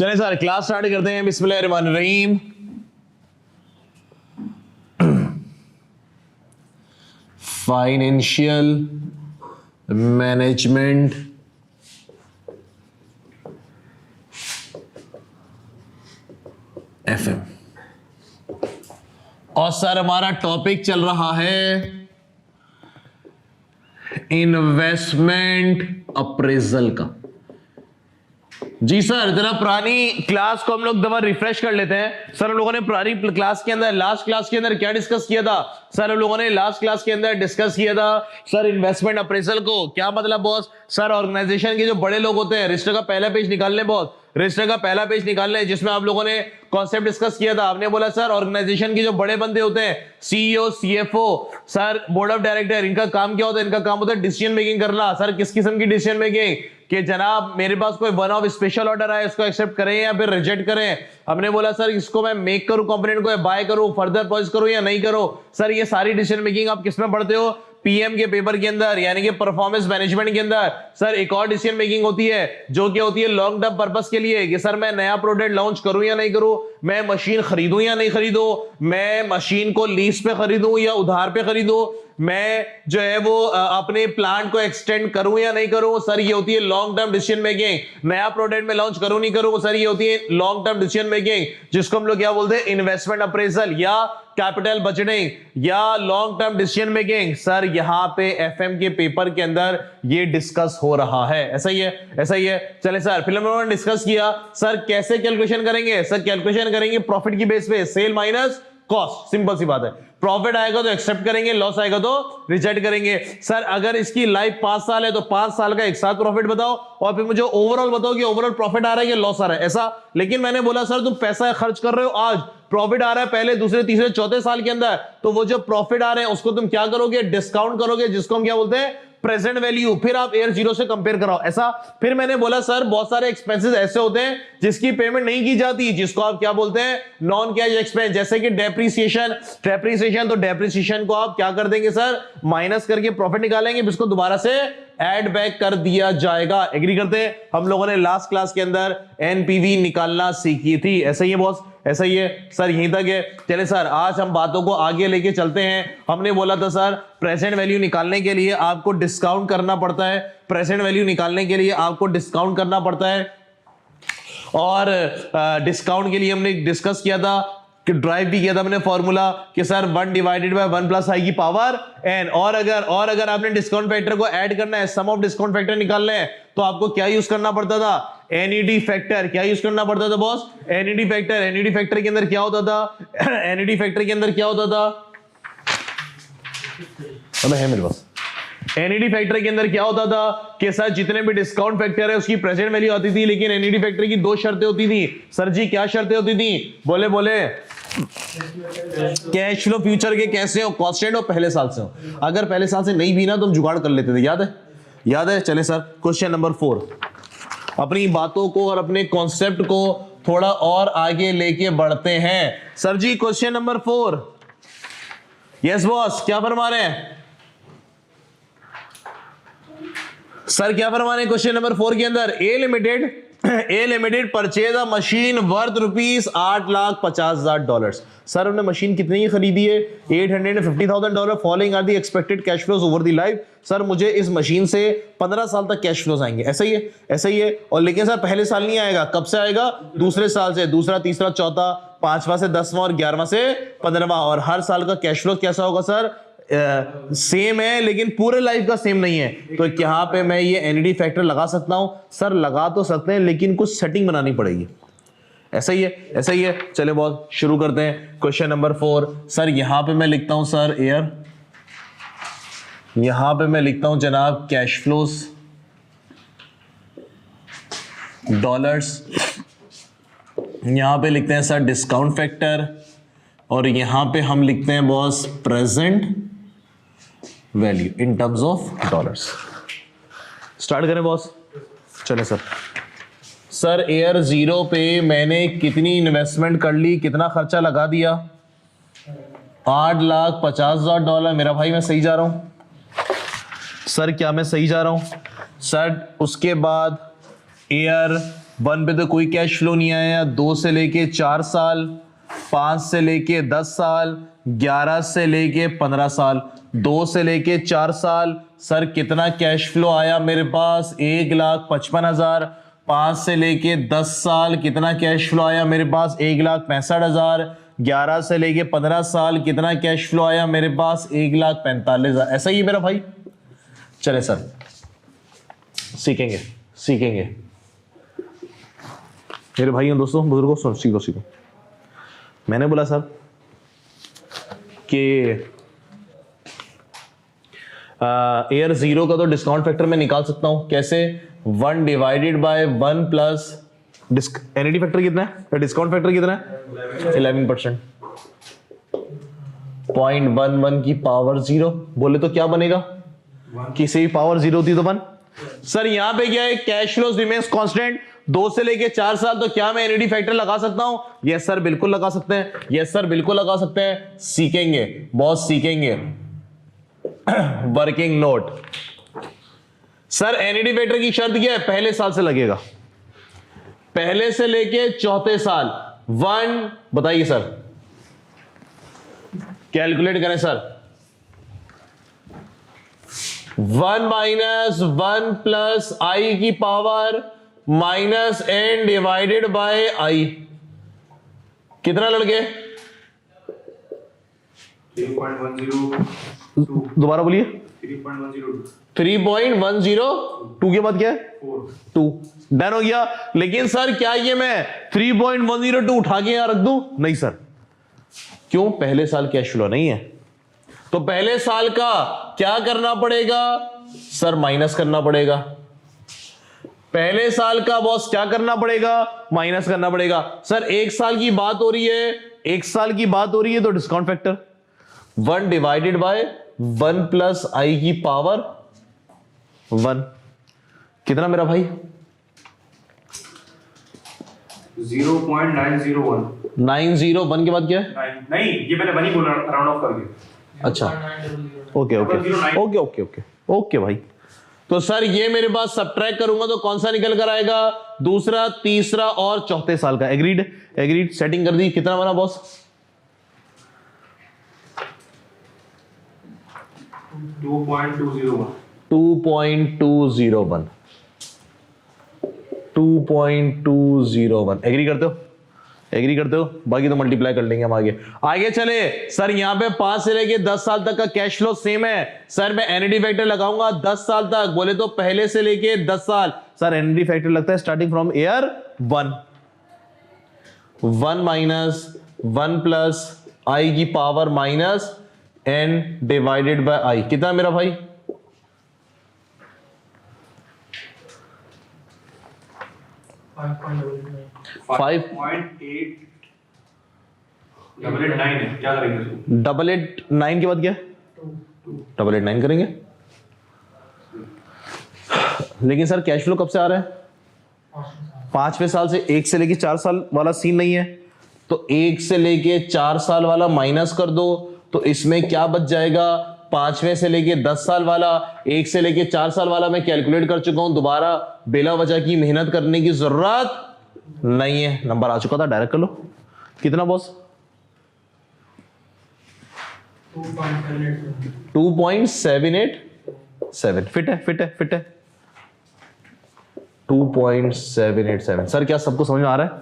चले sir class start करते हैं। बिस्मिल्लाहिर्रहमानिर्रहीम। Financial management FM. और सर हमारा टॉपिक चल रहा है इन्वेस्टमेंट अप्रेजल का। जी सर, जरा पुरानी क्लास को हम लोग दफा रिफ्रेश कर लेते हैं। सर हम लोगों ने पुरानी क्लास के अंदर, लास्ट क्लास के अंदर क्या डिस्कस किया था? सर हम लोगों ने लास्ट क्लास के अंदर डिस्कस किया था सर इन्वेस्टमेंट अप्रेजल को। क्या मतलब बॉस? सर ऑर्गेनाइजेशन के जो बड़े लोग होते हैं, रजिस्टर का पहला पेज निकाल लें बॉस, रजिस्टर का पहला पेज निकाल लें, जिसमें आप लोगों ने कॉन्सेप्ट डिस्कस किया था। आपने बोला सर ऑर्गेनाइजेशन के जो बड़े बंदे होते हैं, CEO, CFO, sir board of director, इनका काम क्या होता है? इनका काम होता है डिसीजन मेकिंग करना। सर किस किस्म की डिसीजन मेकिंग? कि जनाब मेरे पास कोई वन ऑफ स्पेशल ऑर्डर आए, इसको एक्सेप्ट करें या फिर रिजेक्ट करें। हमने बोला सर इसको मैं मेक करूं, कंपोनेंट को बाय करूं, फर्दर प्रोसेस करूं या नहीं करूं। सर ये सारी डिसीजन मेकिंग आप किसमें पढ़ते हो? पीएम के पेपर के अंदर, यानी कि परफॉर्मेंस मैनेजमेंट के अंदर। सर एक और डिसीजन मेकिंग होती है जो कि होती है लॉन्ग टर्म पर्पस के लिए, कि सर मैं नया प्रोडक्ट लॉन्च करूं या नहीं करूं, मैं मशीन खरीदूं या नहीं खरीदूं, मैं मशीन को लीज पे खरीदूं या उधार पे खरीदूं, मैं जो है वो अपने प्लांट को एक्सटेंड करूं या नहीं करूं। सर ये होती है लॉन्ग टर्म डिसीजन मेकिंग। नया प्रोडक्ट में लॉन्च करूं नहीं करूं, सर ये होती है लॉन्ग टर्म डिसीजन मेकिंग, जिसको हम लोग क्या बोलते हैं? इन्वेस्टमेंट अप्रेजल या कैपिटल बजटिंग या long term decision making. Sir यहां पे एफएम के पेपर के अंदर ये डिस्कस हो रहा है। ऐसा ही है, ऐसा ही है। चले सर फिर हमने डिस्कस किया सर कैसे कैलकुलेशन करेंगे। सर कैलकुलेशन करेंगे प्रॉफिट की बेस पे, सेल माइनस कॉस्ट। सिंपल सी बात है, प्रॉफिट आएगा तो एक्सेप्ट करेंगे, लॉस आएगा तो रिजेक्ट करेंगे। सर अगर इसकी लाइफ 5 साल है तो 5 साल का एक साथ प्रॉफिट बताओ और फिर मुझे ओवरऑल बताओ कि ओवरऑल प्रॉफिट आ रहा है कि लॉस आ रहा है। ऐसा। लेकिन मैंने बोला सर तुम पैसा खर्च कर रहे हो, आज प्रॉफिट आ रहा है पहले, दूसरे, तीसरे, चौथे साल के अंदर, तो वो जो प्रॉफिट आ रहे हैं उसको तुम क्या करोगे? डिस्काउंट करोगे, जिसको हम क्या बोलते हैं? Present value. फिर आप एयर जीरो से कंपेयर कराओ। ऐसा। फिर मैंने बोला सर बहुत सारे एक्सपेंसेस ऐसे होते हैं जिसकी पेमेंट नहीं की जाती, जिसको आप क्या बोलते हैं? Non cash expense. जैसे कि डेप्रिसिएशन। डेप्रिसिएशन, तो डेप्रिसिएशन को आप क्या कर देंगे सर? माइनस करके प्रॉफिट निकालेंगे, इसको दोबारा से ऐड बैक कर दिया जाएगा। एग्री करते हैं? हम लोगों ने लास्ट क्लास के अंदर एनपीवी निकालना सीखी थी। ऐसा ही है बॉस, ऐसा ही है सर, यहीं तक है। चले सर आज हम बातों को आगे लेके चलते हैं। हमने बोला था सर प्रेजेंट वैल्यू निकालने के लिए आपको डिस्काउंट करना पड़ता है, प्रेजेंट वैल्यू निकालने के लिए आपको डिस्काउंट करना पड़ता है। और डिस्काउंट के लिए हमने डिस्कस किया था कि ड्राइव भी किया था हमने फॉर्मूला कि sir 1 divided by 1 plus I की पावर एन। और अगर आपने डिस्काउंट फैक्टर को ऐड करना है, सम ऑफ डिस्काउंट फैक्टर निकालना है, तो आपको क्या यूज करना पड़ता था? NED factor. क्या यूज करना पड़ता था boss? NED factor. NED factor के अंदर क्या होता था? एनईडी फैक्टर के अंदर क्या होता था? अब है मेरे पास। एनईडी फैक्टर के अंदर क्या होता था कि सर जितने भी डिस्काउंट फैक्टर है उसकी प्रेजेंट वैल्यू आती थी, लेकिन एनईडी फैक्टर की 2 शर्तें होती थी। सर जी क्या शर्तें होती थी? बोले बोले। कैश फ्लो फ्यूचर के कैसे हो? कांस्टेंट हो, पहले साल से हो। अगर पहले साल से नहीं भी ना तो हम जुगाड़ कर लेते थे, याद है? याद है? चले सर क्वेश्चन नंबर 4। अपनी बातों को और अपने कॉन्सेप्ट को थोड़ा और आगे लेके बढ़ते हैं। सर जी क्वेश्चन नंबर 4। यस बॉस, क्या फरमा रहे हैं सर? क्या फरमा रहे हैं क्वेश्चन नंबर 4 के अंदर? A limited purchase a machine worth $8,50,000। Sir हमने मशीन कितने की खरीदी है? $850,000। Following are the expected cash flows over the life. Sir मुझे इस मशीन से 15 साल तक कैश फ्लोज आएंगे। ऐसा ही है, ऐसा ही है। और लेकिन सर पहले साल नहीं आएगा, कब से आएगा? दूसरे साल से, दूसरा, तीसरा, चौथा, 5वां से 10वां और 11वां से 15वां। और हर साल का कैश फ्लो कैसा होगा सर? सेम है, लेकिन पूरे लाइफ का सेम नहीं है। तो यहाँ पे मैं ये एनईडी फैक्टर लगा सकता हूं? सर लगा तो सकते हैं, लेकिन कुछ सेटिंग बनानी पड़ेगी। ऐसा ही है, ऐसा ही है। चले बहुत शुरू करते हैं क्वेश्चन नंबर 4। सर यहां पे मैं लिखता हूं सर एयर, यहां पे मैं लिखता हूं जनाब कैश फ्लोज डॉलर्स, यहां पे लिखते हैं सर डिस्काउंट फैक्टर, और यहां पे हम लिखते हैं boss present value in terms of dollars. Start करें बॉस? चले सर एयर जीरो पे मैंने कितनी इन्वेस्टमेंट कर ली, कितना खर्चा लगा दिया? $8,50,000। मेरा भाई मैं सही जा रहा हूं सर? क्या मैं सही जा रहा हूं सर? उसके बाद एयर 1 पे तो कोई कैश फ्लो नहीं आया, 2 से लेके 4 साल, 5 से लेके 10 साल, 11 से लेके 15 साल, 2 से लेके 4 साल। सर कितना कैश फ्लो आया मेरे पास? 1,55,000। 5 से लेके 10 साल कितना कैश फ्लो आया मेरे पास? 1,65,000। 11 से लेके 15 साल कितना कैश फ्लो आया मेरे पास? 1,45,000। ऐसा ही है मेरा भाई। चले सर सीखेंगे सीखेंगे मेरे भाई और दोस्तों बुजुर्गों, सुनो सीखो सीखो। मैंने बोला सर कि एयर जीरो का तो डिस्काउंट फैक्टर मैं निकाल सकता हूं। कैसे? 1 divided by 1 plus NED factor कितना है, डिस्काउंट फैक्टर कितना है? 11%। 0.11 की पावर 0 बोले तो क्या बनेगा? किसी भी पावर 0 होती तो 1। सर यहां पे क्या है? Cash flows remains constant. 2 से लेके 4 साल, तो क्या मैं एनईडी फैक्टर लगा सकता हूं? यस सर बिल्कुल लगा सकते हैं, यस सर बिल्कुल लगा सकते हैं। सीखेंगे बॉस सीखेंगे। Working note. Sir NED factor की शर्त क्या है? पहले साल से लगेगा, पहले से लेके चौथे साल। 1 बताइए सर, कैलकुलेट करें सर। 1 माइनस 1 प्लस आई की power minus N divided by I, कितना लड़के? 3.102। दोबारा बोलिए। 3.102 के बाद क्या है? 2। डन हो गया। लेकिन सर क्या ये मैं 3.102 उठा के यहां रख दूं? नहीं सर। क्यों? पहले साल कैश फ्लो नहीं है, तो पहले साल का क्या करना पड़ेगा सर? माइनस करना पड़ेगा। पहले साल का बॉस क्या करना पड़ेगा? माइनस करना पड़ेगा। सर 1 साल की बात हो रही है, 1 साल की बात हो रही है, तो discount factor 1 divided by 1 plus I की पावर 1 कितना मेरा भाई? 0.901। 901 के बाद क्या है? नहीं ये मैंने 1 ही बोला राउंड ऑफ करके। अच्छा okay okay okay okay okay okay भाई। तो सर ये मेरे पास सब्ट्रैक्ट करूंगा तो कौन सा निकल कर आएगा? दूसरा, तीसरा और चौथे साल का। एग्रीड? एग्रीड। सेटिंग कर दी। कितना बना बॉस? 2.201। 2.201 2.201। एग्री करते हो? एग्री करते हो? बाकी तो मल्टीप्लाई कर लेंगे हम आगे। आगे चले सर, यहां पे 5 से लेके 10 साल तक का कैश फ्लो सेम है। सर मैं एनईडी फैक्टर लगाऊंगा 10 साल तक, बोले तो पहले से लेके 10 साल। सर एनईडी फैक्टर लगता है starting from year 1। 1 minus 1 plus I की power minus N divided by I. कितना मेरा भाई? 5.889 है। क्या करेंगे इसको? 889 के बाद क्या? 889 करेंगे। लेकिन सर कैश फ्लो कब से आ रहा है? 5वें साल से। 1 से लेके 4 साल वाला सीन नहीं है, तो 1 से लेके 4 साल वाला माइनस कर दो, तो इसमें क्या बच जाएगा? 5वें से लेके 10 साल वाला। 1 से लेके 4 साल वाला मैं कैलकुलेट कर चुका हूं, दोबारा बेला वजह की मेहनत करने की जरूरत नहीं है। नंबर आ चुका था, डायरेक्ट कर लो। कितना बॉस? 2.787। फिट है फिट है फिट है। 2.787। सर क्या सबको समझ में आ रहा है?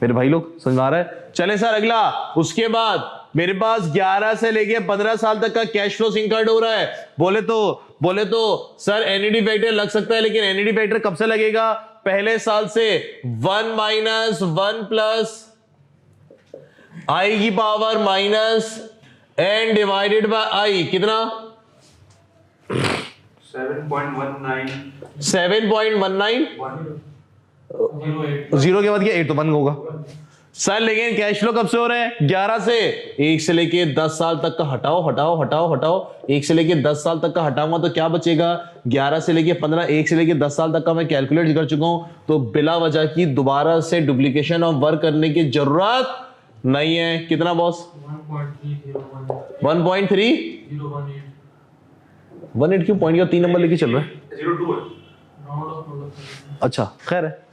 मेरे भाई लोग समझ में आ रहा है? चले सर अगला। उसके बाद मेरे पास 11 से लेके 15 साल तक का कैश फ्लो इंकर्ड हो रहा है। बोले तो सर एनईडी फैक्टर लग सकता है, लेकिन एनईडी फैक्टर कब से लगेगा? पहले साल से। 1 माइनस 1 प्लस आई की power minus N divided by I. कितना? 7.19। 7.19। 0 के बाद क्या? 8 तो बंद होगा सर। लेकिन कैश फ्लो कब से हो रहे हैं? 11 से। 1 से लेके 10 साल तक का हटाओ हटाओ हटाओ हटाओ। 1 से लेके 10 साल तक का हटाऊंगा तो क्या बचेगा? 11 से लेके 15। 1 से लेके 10 साल तक का मैं कैलकुलेट कर चुका हूं, तो बिला वजह की दोबारा से डुप्लीकेशन ऑफ वर्क करने की जरूरत नहीं है। कितना बॉस? 1.318 क्यों? पॉइंट का 3 नंबर लेके चल रहा है। 02 है। अच्छा खैर है।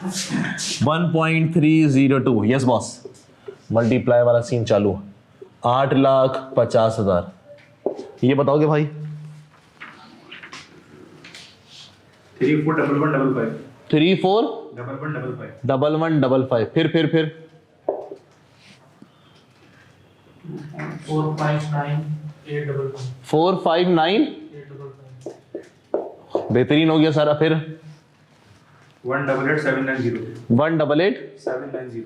1.302, यस बॉस। मल्टीप्लाई वाला सीन चालू। 8,50,000। ये बताओगे भाई? 341155 34 1155 1155 फिर 459,855 459 बेहतरीन हो गया सारा। फिर 188,790 188 790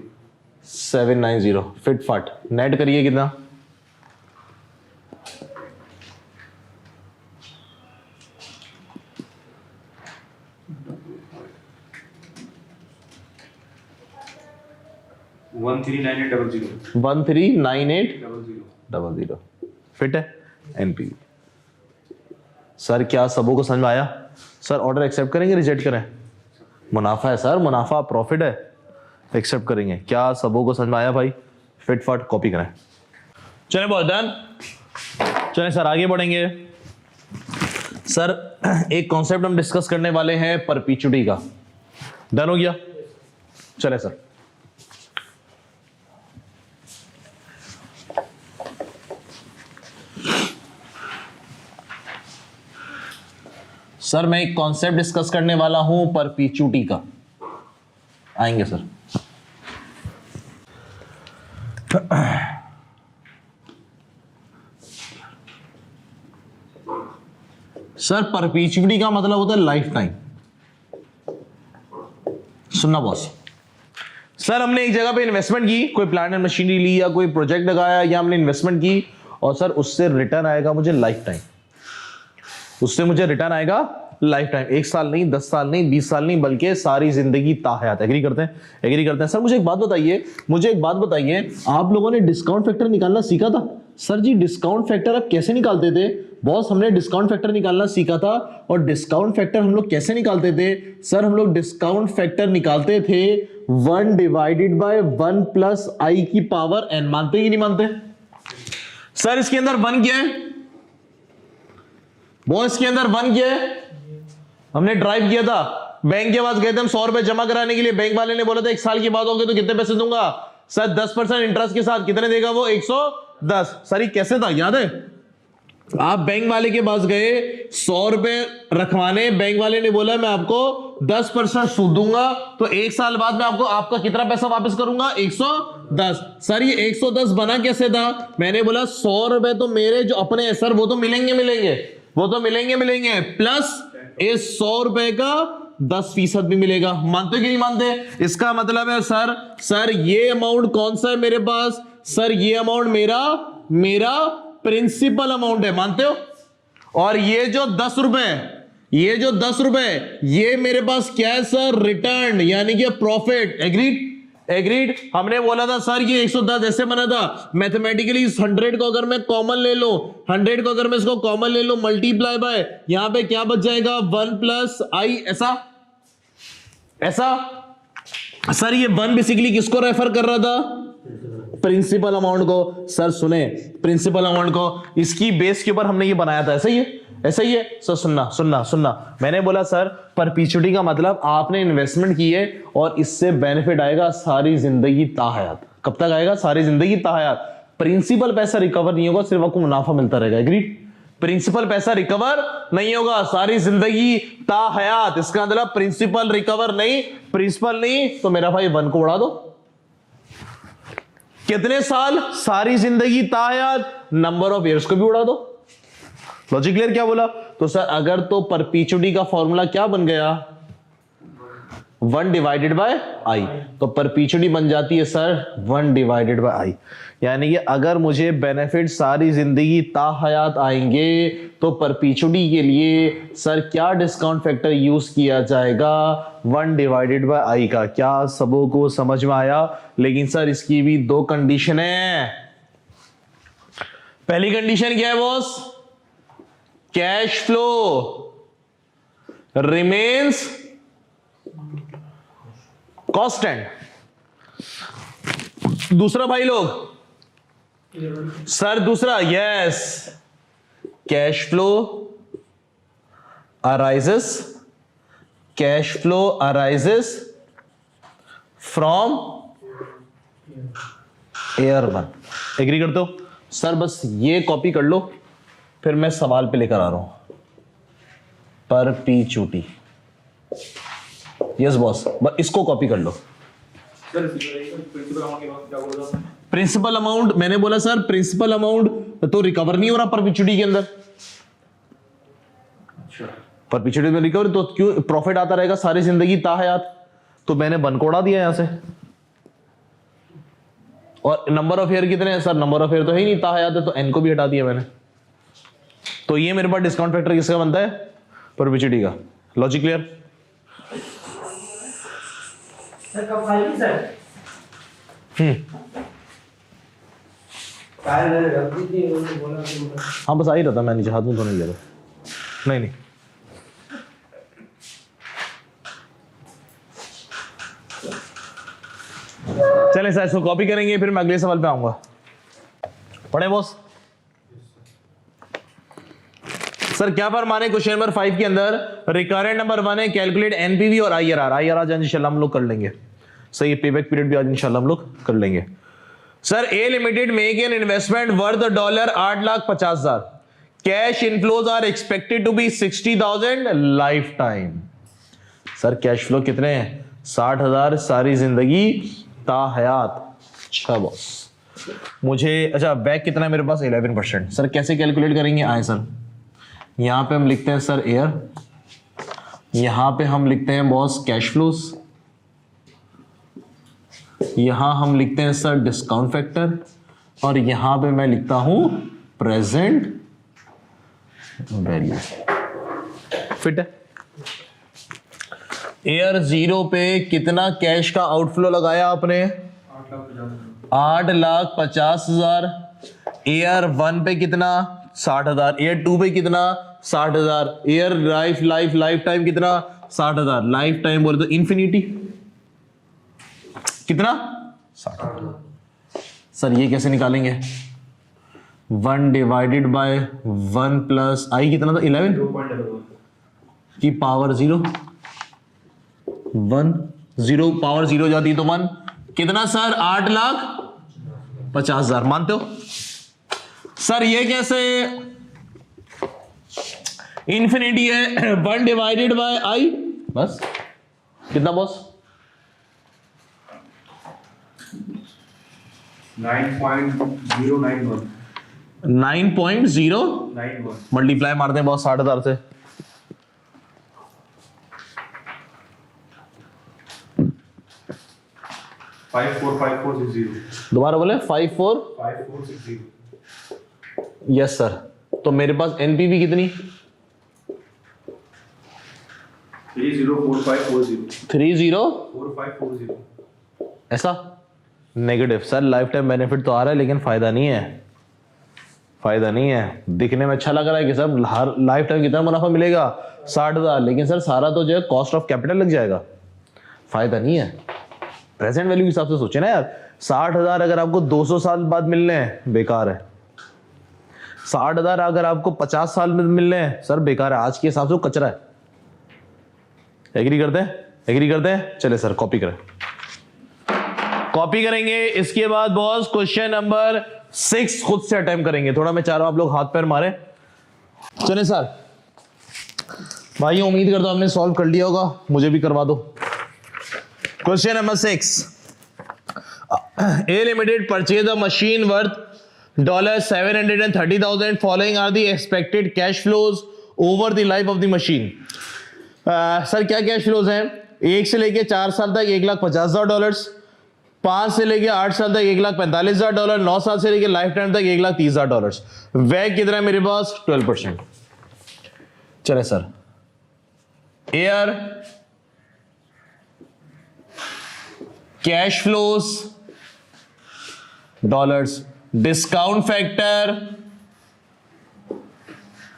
790 फिट फाट। नेट करिए कितना? वन थ्री नाइन एट 139800 फिट है। एनपी सर क्या सबों को समझ में आया? सर ऑर्डर एक्सेप्ट करेंगे रिजेक्ट करें? मुनाफा है सर, मुनाफा प्रॉफिट है, एक्सेप्ट करेंगे। क्या सबों को समझ में आया भाई? फिट फाट कॉपी करें। चलें बहुत डन। चलें सर आगे बढ़ेंगे। सर एक कॉन्सेप्ट हम डिस्कस करने वाले हैं परपीचुटी का। डन हो गया? चले सर। सर मैं एक कॉन्सेप्ट डिस्कस करने वाला हूं परपीचुटी का। आएंगे सर। सर परपीचुटी का मतलब होता है लाइफ टाइम। सुनना बॉस, सर हमने एक जगह पे इन्वेस्टमेंट की, कोई प्लांट एंड मशीनरी ली या कोई प्रोजेक्ट लगाया या हमने इन्वेस्टमेंट की और सर उससे रिटर्न आएगा मुझे लाइफ टाइम। उससे मुझे रिटर्न आएगा लाइफ टाइम। 1 साल नहीं, 10 साल नहीं, 20 साल नहीं, बल्कि सारी जिंदगी ताहयात। एग्री करते हैं? एग्री करते हैं। सर मुझे एक बात बताइए, आप लोगों ने डिस्काउंट फैक्टर निकालना सीखा था? सर जी डिस्काउंट फैक्टर आप कैसे निकालते थे? बॉस हमने डिस्काउंट फैक्टर निकालना सीखा था। और डिस्काउंट फैक्टर हम लोग कैसे निकालते थे? सर हम लोग डिस्काउंट फैक्टर निकालते थे 1 डिवाइडेड बाय 1 प्लस आई की पावर n। मानते कि नहीं मानते? सर इसके अंदर 1 क्या है बॉस? इसके अंदर 1 क्या है? हमने ड्राइव किया था, बैंक के पास गए थे हम 100 रुपए जमा कराने के लिए। बैंक वाले ने बोला था 1 साल की बात होगी तो कितने पैसे दूंगा? सर 10% इंटरेस्ट के साथ। कितने देगा वो? 110। सर ये कैसे था याद है? आप बैंक वाले के पास गए 100 रुपए रखवाने, बैंक वाले ने बोला मैं आपको 10% सूद दूंगा, तो 1 साल बाद मैं आपको आपका कितना पैसा वापस करूंगा? 110। सर ये 110 बना कैसे था? मैंने बोला 100 रुपए तो मेरे जो अपने है सर वो तो मिलेंगे प्लस इस 100 रुपए का 10% भी मिलेगा। मानते कि नहीं मानते? इसका मतलब है सर ये अमाउंट कौन सा है मेरे पास? सर ये अमाउंट मेरा प्रिंसिपल अमाउंट है। मानते हो? और ये जो 10 रुपए ये मेरे पास क्या है सर? रिटर्न, यानी कि प्रॉफिट। एग्रीड। हमने बोला था सर ये 110 ऐसे बना था मैथमेटिकली। इस 100 को अगर मैं कॉमन ले लूं, 100 को अगर मैं इसको कॉमन ले लूं मल्टीप्लाई बाय, यहां पे क्या बच जाएगा? 1 प्लस आई। ऐसा। सर ये 1 बेसिकली किसको रेफर कर रहा था? प्रिंसिपल अमाउंट को। सर सुने, प्रिंसिपल अमाउंट को, इसकी बेस के ऊपर हमने ये बनाया था। ऐसा ही है सर। सुनना मैंने बोला सर परपीचुटी का मतलब आपने इन्वेस्टमेंट की है और इससे बेनिफिट आएगा सारी जिंदगी ताहयात। कब तक आएगा? सारी जिंदगी ताहयात। प्रिंसिपल पैसा रिकवर नहीं होगा, सिर्फ आपको मुनाफा मिलता रहेगा। एग्रीड? प्रिंसिपल पैसा रिकवर नहीं होगा सारी जिंदगी ताहयात। इसका मतलब प्रिंसिपल रिकवर नहीं, प्रिंसिपल नहीं तो मेरा भाई 1 को उड़ा दो। कितने साल? सारी जिंदगी ताहयात। नंबर ऑफ ईयर्स को भी उड़ा दो। Logic clear? क्या बोला? तो सर अगर तो परपीचुटी का फॉर्मूला क्या बन गया? 1 डिवाइडेड बाय आई। तो परपीचुटी बन जाती है सर 1 डिवाइडेड बाय आई। यानी कि अगर मुझे बेनिफिट सारी जिंदगी ताहयात आएंगे तो परपीचुटी के लिए सर क्या डिस्काउंट फैक्टर यूज किया जाएगा? 1 डिवाइडेड बाय आई का। क्या सबों को समझ में आया? लेकिन सर इसकी भी 2 कंडीशन है। पहली कंडीशन क्या है boss? Cash flow remains constant. दूसरा भाई लोग सर दूसरा, yes, cash flow arises from year 1। Agree करते हो सर? बस ये कॉपी कर लो, फिर मैं सवाल पे लेकर आ रहा हूं। पर पी चूटी, यस बॉस, बस इसको कॉपी कर लो। सर प्रिंसिपल अमाउंट के बाद क्या बोल रहा था? प्रिंसिपल अमाउंट मैंने बोला सर, प्रिंसिपल अमाउंट तो रिकवर नहीं हो रहा परपिचुटी के अंदर। अच्छा, परपिचुटी में रिकवर तो क्यों प्रॉफिट आता रहेगा सारी जिंदगी ताहयात? तो मैंने वन को उड़ा दिया यहां से। और नंबर ऑफ ईयर कितने हैं सर? नंबर ऑफ ईयर तो है ही नहीं, ताहयात है, तो एन को भी हटा दिया मैंने। तो ये मेरे पास डिस्काउंट फैक्टर किसका बनता है? परपिचुटी का। Logic clear? सर कब फाइल सर? फाइल रख दीजिए, उन्होंने बोला कि हाँ बस आ ही रहा था, मैं नीचे हाथ में धोने गया था। नहीं नहीं चले सर, इसको कॉपी करेंगे, फिर मैं अगले सवाल पे आऊंगा। पढ़े बॉस? सर क्या फरमाने क्वेश्चन नंबर 5 के अंदर? रिकरेंट नंबर 1 है कैलकुलेट एनपीवी और आईआरआर। आईआरआर आज इंशाल्लाह हम लोग कर लेंगे। सही, पेबैक पीरियड भी आज इंशाल्लाह हम लोग कर लेंगे। Sir A limited make an investment worth $8,50,000। Cash inflows are expected to be 60,000 life time. Sir cash flow कितने हैं? 60,000 सारी जिंदगी ताहयात। अच्छा बॉस, मुझे अच्छा बैक कितना है मेरे पास? 11%। सर कैसे कैलकुलेट करेंगे? आए सर, यहां पे हम लिखते हैं सर एयर, यहां पे हम लिखते हैं बॉस कैश फ्लोज, यहां हम लिखते हैं सर डिस्काउंट फैक्टर, और यहां पे मैं लिखता हूं प्रेजेंट वैल्यू। फिट है? एयर 0 पे कितना कैश का आउटफ्लो लगाया आपने? 8,50,000। एयर 1 पे कितना? 60,000। एयर 2 पे कितना? 60,000। एयर लाइफ टाइम कितना? 60,000। लाइफ टाइम बोले तो इंफिनिटी कितना? 60,000। सर ये कैसे निकालेंगे? 1 डिवाइडेड बाय 1 प्लस आई कितना था? 11 की पावर 0। 1 0 पावर 0 जाती तो 1 कितना सर? 8,50,000। मानते हो? सर ये कैसे इंफिनिटी है? 1 डिवाइडेड बाय आई, बस कितना बॉस? 9.091 9.0 मल्टीप्लाई मारते हैं बॉस 60,000 से। फाइव फोर 5460 दोबारा बोले 54 5460 यस सर। तो मेरे पास एनपीवी कितनी? 304540 304540। ऐसा negative sir. Life time benefit तो आ रहा है लेकिन फायदा नहीं है। फायदा नहीं है। दिखने में अच्छा लग रहा है कि सर हर लाइफ टाइम कितना मुनाफा मिलेगा? 60,000, लेकिन सर सारा तो जो है कॉस्ट ऑफ कैपिटल लग जाएगा, फायदा नहीं है। प्रेजेंट वैल्यू के हिसाब से सोचे ना यार, 60,000 अगर आपको 200 साल बाद मिलने हैं बेकार है। 60,000 अगर आपको 50 साल में मिलने हैं सर बेकार है। आज के हिसाब से कचरा है। एग्री करते हैं? एग्री करते हैं? चले सर कॉपी करें, कॉपी करेंगे। इसके बाद बॉस क्वेश्चन नंबर 6 खुद से अटेम्प्ट करेंगे। थोड़ा मैं चाह रहा हूं आप लोग हाथ पैर मारे। चले सर भाई, उम्मीद करता हूं आपने सॉल्व कर लिया होगा, मुझे भी करवा दो। Question number 6, A limited purchase a machine worth $730,000 following are the expected cash flows over the life of the machine. Sir क्या कैश फ्लोज हैं? 1 से लेके 4 साल तक $1,50,000, 5 से लेके 8 साल तक $1,45,000, 9 साल से लेके लाइफ टाइम तक $1,30,000। वैग कितना है मेरे पास? 12%। चले sir, air cash flows dollars, discount factor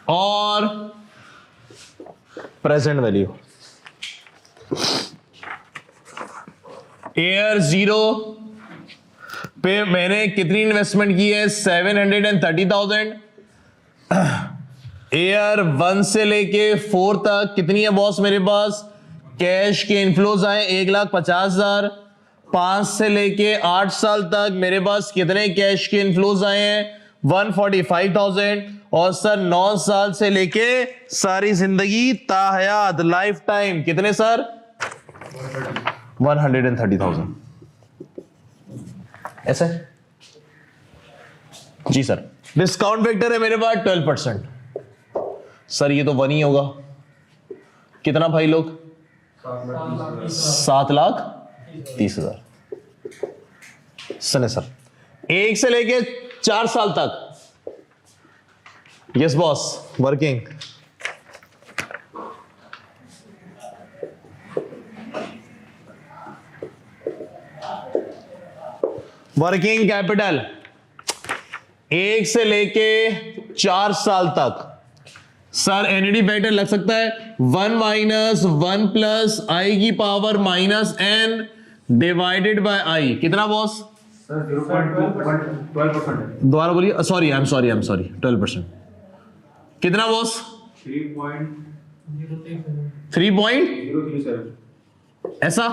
और प्रेजेंट वैल्यू। एयर 0 पे मैंने कितनी इन्वेस्टमेंट की है? 730,000। एयर 1 से लेके 4 तक कितनी है बॉस मेरे पास? कैश के इनफ्लोज आए 1,50,000, 5 से लेके 8 साल तक मेरे पास कितने कैश के इनफ्लोज आए हैं? 145,000। और सर 9 साल से लेके सारी जिंदगी ताहयात लाइफ टाइम कितने सर? 130,000। ऐसा है जी सर। डिस्काउंट फैक्टर है मेरे पास 12%। सर ये तो 1 ही होगा। कितना भाई लोग? 7,30,000। सुने सर 1 से लेके 4 साल तक। Yes boss working. Working capital 1 से लेके 4 साल तक सर एनडी फैक्टर लग सकता है 1 माइनस 1 प्लस आई की power minus N divided by I. कितना बॉस? सर 0.12% दोबारा बोलिए। Sorry I am sorry 12%। कितना बॉस? 3.037 ऐसा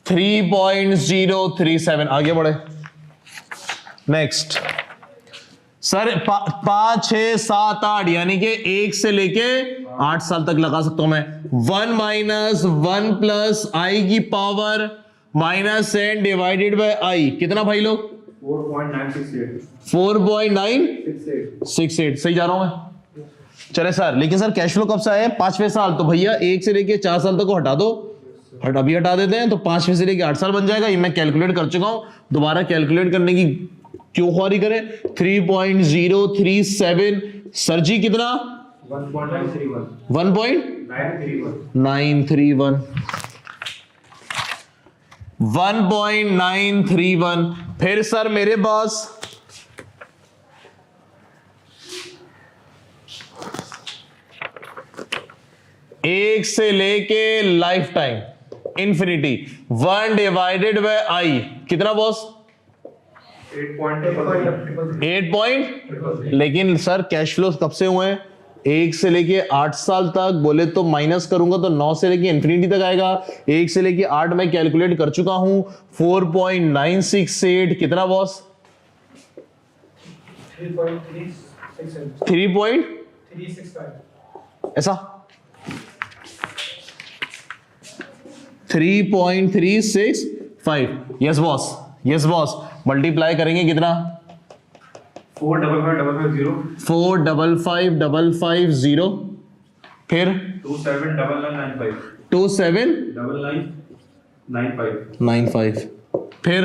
3.037। आगे बढ़े नेक्स्ट सर 5, 6, 7, 8 यानी कि 1 से लेके 8 साल तक लगा सकता हूं मैं। 1 माइनस 1 प्लस आई की power minus N divided by I. कितना भाई लोग? 4.968 4.968। सही जा रहा हूं मैं? चले सर। लेकिन सर कैश फ्लो कब से आए? 5वें साल। तो भैया 1 से लेके 4 साल तक को हटा दो। अभी हटा देते हैं तो 5वें से लेके 8 साल बन जाएगा। ये मैं कैलकुलेट कर चुका हूं। दोबारा कैलकुलेट करने की क्यों ख्वारी करें? 3.037 सर जी कितना? 1.931 1.931। फिर सर मेरे पास एक से लेके life time infinity 1 divided by I. कितना बॉस? 8 लेकिन सर कैश फ्लो कब से हुए हैं? 1 से लेके 8 साल तक। बोले तो माइनस करूंगा तो 9 से लेके इंफिनिटी तक आएगा। 1 से लेके 8 मैं कैलकुलेट कर चुका हूं 4.968। कितना बॉस? 3.365 ऐसा 3.365। Yes boss yes boss. Multiply करेंगे कितना? 45550 फिर 279995 फिर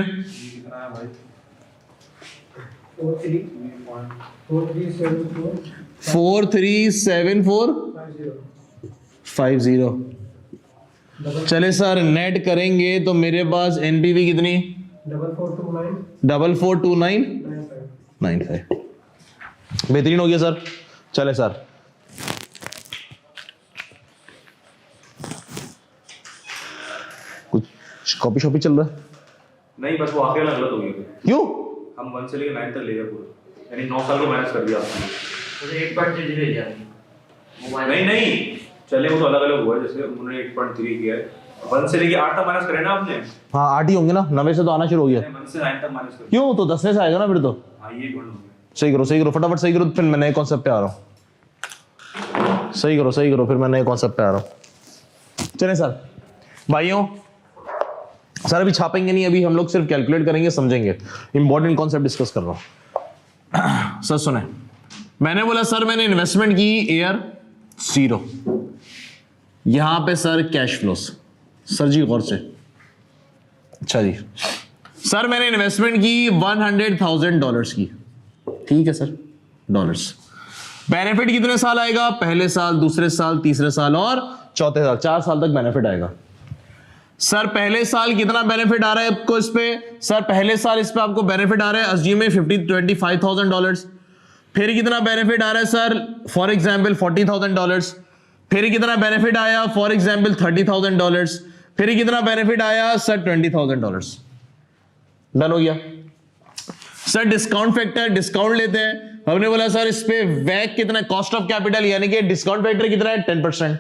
437450। चले सर नेट करेंगे तो मेरे पास एनपीवी कितनी? 442995। बेहतरीन हो गया सर। चले सर कुछ कॉपी शॉपी चल रहा है? नहीं बस वो आखिर गलत हो गया। क्यों? हम 1 से लेके 9 तक ले गए पूरा, यानी 9 साल को माइनस कर दिया आपने। मुझे 8.3 जाए नहीं चले वो तो अलग अलग हुआ है। जैसे उन्होंने 8.3 किया है, 1 से लेके 8 तक माइनस करे ना आपने। हाँ 8 ही होंगे ना, 9 से तो आना शुरू हो गया। 1 से 9 तक माइनस कर। क्यों? तो 10 से आएगा ना फिर तो। हाँ ये गुण हो गया। सही करो फटाफट सही करो। फिर मैं नए कॉन्सेप्ट पे आ रहा हूँ। सही करो फिर मैं नए कॉन्सेप्ट पे आ रहा हूँ। चले सर भाइयों सर अभी छापेंगे नहीं, अभी हम लोग सिर्फ कैलकुलेट करेंगे समझेंगे। इंपॉर्टेंट कॉन्सेप्ट डिस्कस कर रहा हूँ। सर सुने, मैंने बोला सर मैंने इन्वेस्टमेंट की एयर 0, यहां पे सर कैश फ्लोस। सर जी गौर से। अच्छा जी सर मैंने इन्वेस्टमेंट की $100,000 की। ठीक है सर डॉलर्स। बेनिफिट कितने साल आएगा? पहले साल, दूसरे साल, तीसरे साल और चौथे साल। 4 साल तक बेनिफिट आएगा। सर पहले साल कितना बेनिफिट आ रहा है आपको इस पे? सर पहले साल इस पे आपको बेनिफिट आ रहा है अज्यूम $25,000। फिर कितना बेनिफिट आ रहा है सर? For example $40,000। फिर कितना बेनिफिट आया? For example $30,000। फिर कितना बेनिफिट आया सर? $20,000। डन हो गया। सर डिस्काउंट फैक्टर, डिस्काउंट लेते हैं। हमने बोला सर इस पे वैक कितना, कॉस्ट ऑफ कैपिटल यानी कि डिस्काउंट फैक्टर कितना है? 10%।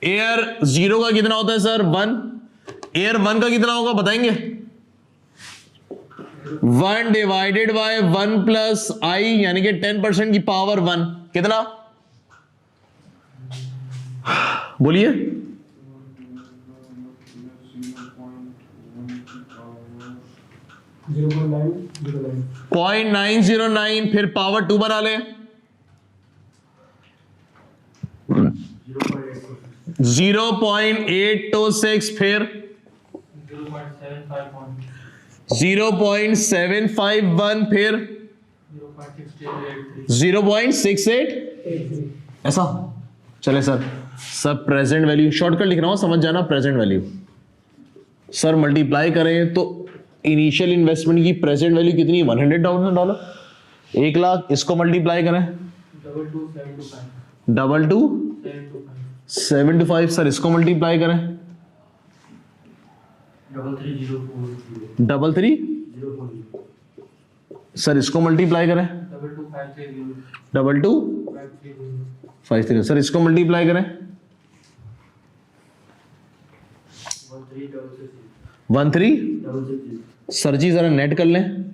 एयर 0 का कितना होता है सर 1, एयर 1 का कितना होगा बताएंगे? 1 डिवाइडेड बाय 1 प्लस आई यानी कि 10% की पावर 1 कितना बोलिए? 0.909 फिर पावर 2 बना ले 0.826 फिर 0.751 फिर 0.68 ऐसा चले सर। सब प्रेजेंट वैल्यू शॉर्टकट लिख रहा हूं समझ जाना। प्रेजेंट वैल्यू सर मल्टीप्लाई करें तो इनिशियल इन्वेस्टमेंट की प्रेजेंट वैल्यू कितनी है? $100,000 1 लाख। इसको मल्टीप्लाई करें 22,725 सर। इसको मल्टीप्लाई करें 33 सर। इसको मल्टीप्लाई करें 2253 सर। इसको मल्टीप्लाई करें 13 सर जी जरा नेट कर लें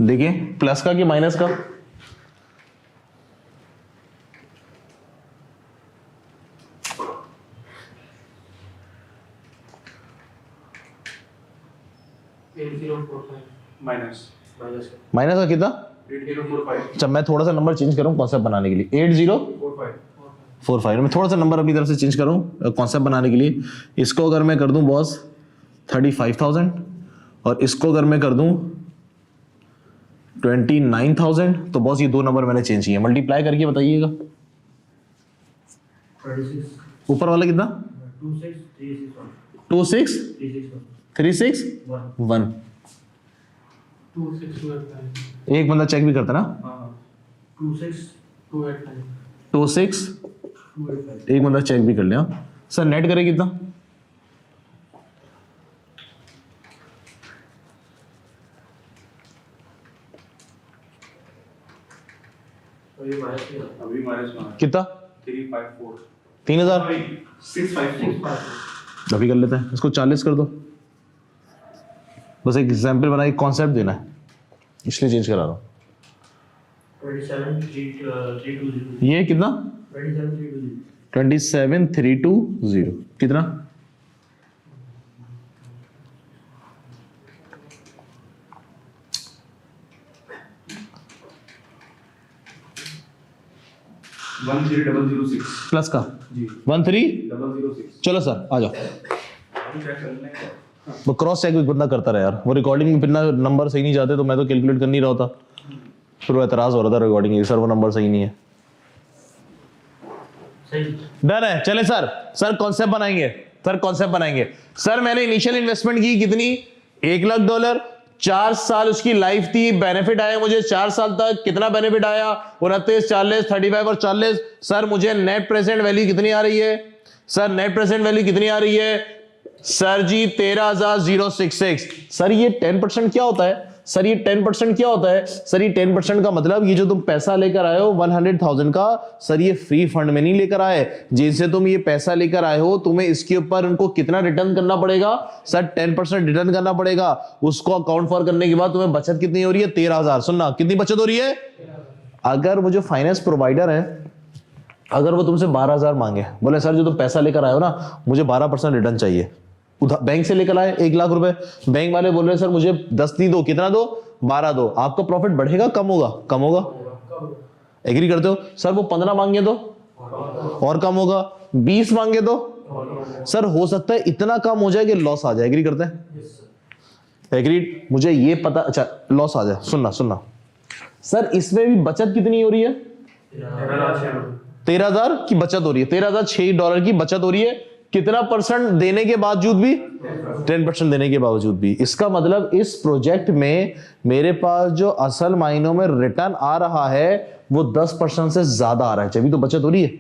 देखिए प्लस का कि माइनस का? माइनस का कितना? 8045। जब मैं थोड़ा सा नंबर चेंज करूं कॉन्सेप्ट बनाने के लिए 8045 मैं थोड़ा सा नंबर अपनी तरफ से चेंज करूं कॉन्सेप्ट बनाने के लिए। इसको अगर मैं कर दूं बॉस 35,000 और इसको अगर मैं कर दूं 29,000 तो बॉस ये दो नंबर मैंने चेंज किए। मल्टीप्लाई करके बताइएगा 36 ऊपर वाला कितना? 2636 एक बंदा चेक भी करता ना 26 एक बंदा चेक भी कर लिया सर। नेट करे कितना? अभी माइनस कितना? 3,000 3,000 अभी कर लेते हैं। इसको 40 कर दो। बस एक एग्जाम्पल बना के कॉन्सेप्ट देना है इसलिए चेंज करा रहा हूं। 27,320 ये कितना? 27,320 कितना? प्लस का 13,006 चलो सर आ जाओ। वो क्रॉस चेक भी बंदा करता रहा यार। वो रिकॉर्डिंग में बिना नंबर सही नहीं जाते तो मैं तो कैलकुलेट कर नहीं रहा होता। फिर वो एतराज हो रहा था रिकॉर्डिंग सर वो नंबर सही नहीं है। डन है चले सर। सर कॉन्सेप्ट बनाएंगे सर मैंने इनिशियल इन्वेस्टमेंट की कितनी? $1 लाख। 4 साल उसकी लाइफ थी। बेनिफिट आया मुझे 4 साल तक। कितना बेनिफिट आया? 29, 40, 35 और 40। सर मुझे नेट प्रेजेंट वैल्यू कितनी आ रही है? सर नेट प्रेजेंट वैल्यू कितनी आ रही है? सर जी 13,066। सर ये 10% क्या होता है? सर ये 10% क्या होता है? सर ये 10% का मतलब ये जो तुम पैसा लेकर आए हो 100,000 का सर ये फ्री फंड में नहीं लेकर आए। जिनसे तुम ये पैसा लेकर आए हो तुम्हें इसके ऊपर उनको कितना रिटर्न करना पड़ेगा? सर 10% रिटर्न करना पड़ेगा। उसको अकाउंट फॉर करने के बाद तुम्हें बचत कितनी हो रही है? 13,000। सुनना कितनी बचत हो रही है? अगर वो जो फाइनेंस प्रोवाइडर है अगर वो तुमसे 12,000 मांगे, बोले सर जो तुम पैसा लेकर आए हो ना मुझे 12% रिटर्न चाहिए। बैंक से लेकर आए 1 लाख रुपए, बैंक वाले बोल रहे सर मुझे 10 नहीं दो, कितना दो? 12 दो। आपका प्रॉफिट बढ़ेगा कम होगा? कम होगा। एग्री करते हो? सर वो 15 मांगे तो और कम होगा। 20 मांगे तो सर हो सकता है इतना कम हो जाए कि लॉस आ जाए। एग्री करते हैं? एग्रीड। मुझे ये पता अच्छा लॉस आ जाए। सुनना सर इसमें भी बचत कितनी हो रही है? 13,000 की बचत हो रही है। $13,006 की बचत हो रही है। कितना परसेंट देने के बावजूद भी? 10% देने के बावजूद भी। इसका मतलब इस प्रोजेक्ट में मेरे पास जो असल मायनों में रिटर्न आ रहा है वो 10% से ज्यादा आ रहा है, जब तो बचत हो रही है।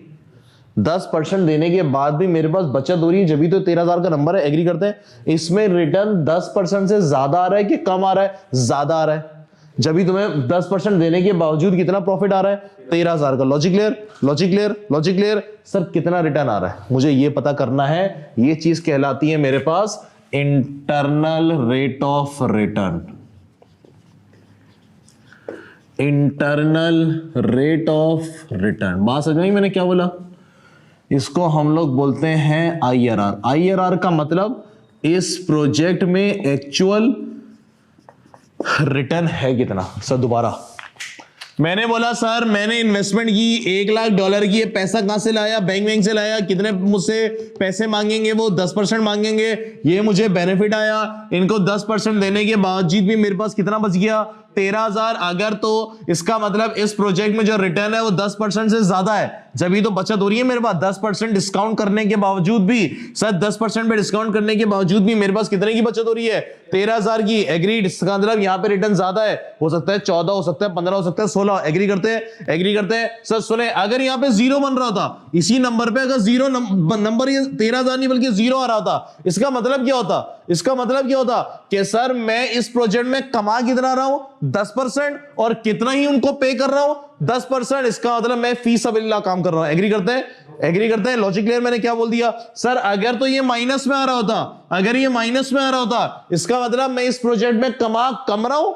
10% देने के बाद भी मेरे पास बचत हो रही है, जब तो 13,000 का नंबर है। एग्री करते हैं? इसमें रिटर्न 10% से ज्यादा आ रहा है कि कम आ रहा है? ज्यादा आ रहा है। जब भी तुम्हें 10% देने के बावजूद कितना प्रॉफिट आ रहा है? 13,000 का। Logic clear, logic clear, logic clear. Sir कितना रिटर्न आ रहा है मुझे ये पता करना है। ये चीज कहलाती है मेरे पास internal rate of return. Internal rate of return, बात समझ में मैंने क्या बोला? इसको हम लोग बोलते हैं IRR। IRR का मतलब इस प्रोजेक्ट में एक्चुअल रिटर्न है कितना। सर दोबारा मैंने बोला सर मैंने इन्वेस्टमेंट की $1,00,000 की, ये पैसा कहां से लाया? बैंक से लाया। कितने मुझसे पैसे मांगेंगे? वो 10% मांगेंगे। ये मुझे बेनिफिट आया, इनको 10% देने के बावजूद भी मेरे पास कितना बच गया? 13,000। अगर तो इसका मतलब इस प्रोजेक्ट में जो रिटर्न है वो 10% से ज्यादा है, जब ही तो बचत हो रही है मेरे पास। 10% डिस्काउंट करने के बावजूद भी, सर 10% पे डिस्काउंट करने के बावजूद भी मेरे पास कितने की बचत हो रही है? 13,000 की। एग्रीड। इसका मतलब यहाँ पे रिटर्न ज्यादा है, हो सकता है 14, हो सकता है 15, हो सकता है 16। एग्री करते हैं? एग्री करते हैं। सर सुने, अगर यहाँ पे 0 बन रहा था, इसी नंबर पे अगर 0 नंबर, ये 13,000 नहीं बल्कि 0 आ रहा था, इसका मतलब क्या होता? इसका मतलब क्या होता कि सर मैं इस प्रोजेक्ट में कमा कितना रहा हूं? 10%, और कितना ही उनको पे कर रहा हूं? 10%। इसका मतलब मैं फी सबिलिल्लाह काम कर रहा हूं। एग्री करते हैं? एग्री करते हैं। Logic clear? मैंने क्या बोल दिया? सर अगर तो ये माइनस में आ रहा होता, अगर ये माइनस में आ रहा होता, इसका मतलब मैं इस प्रोजेक्ट में कम रहा हूं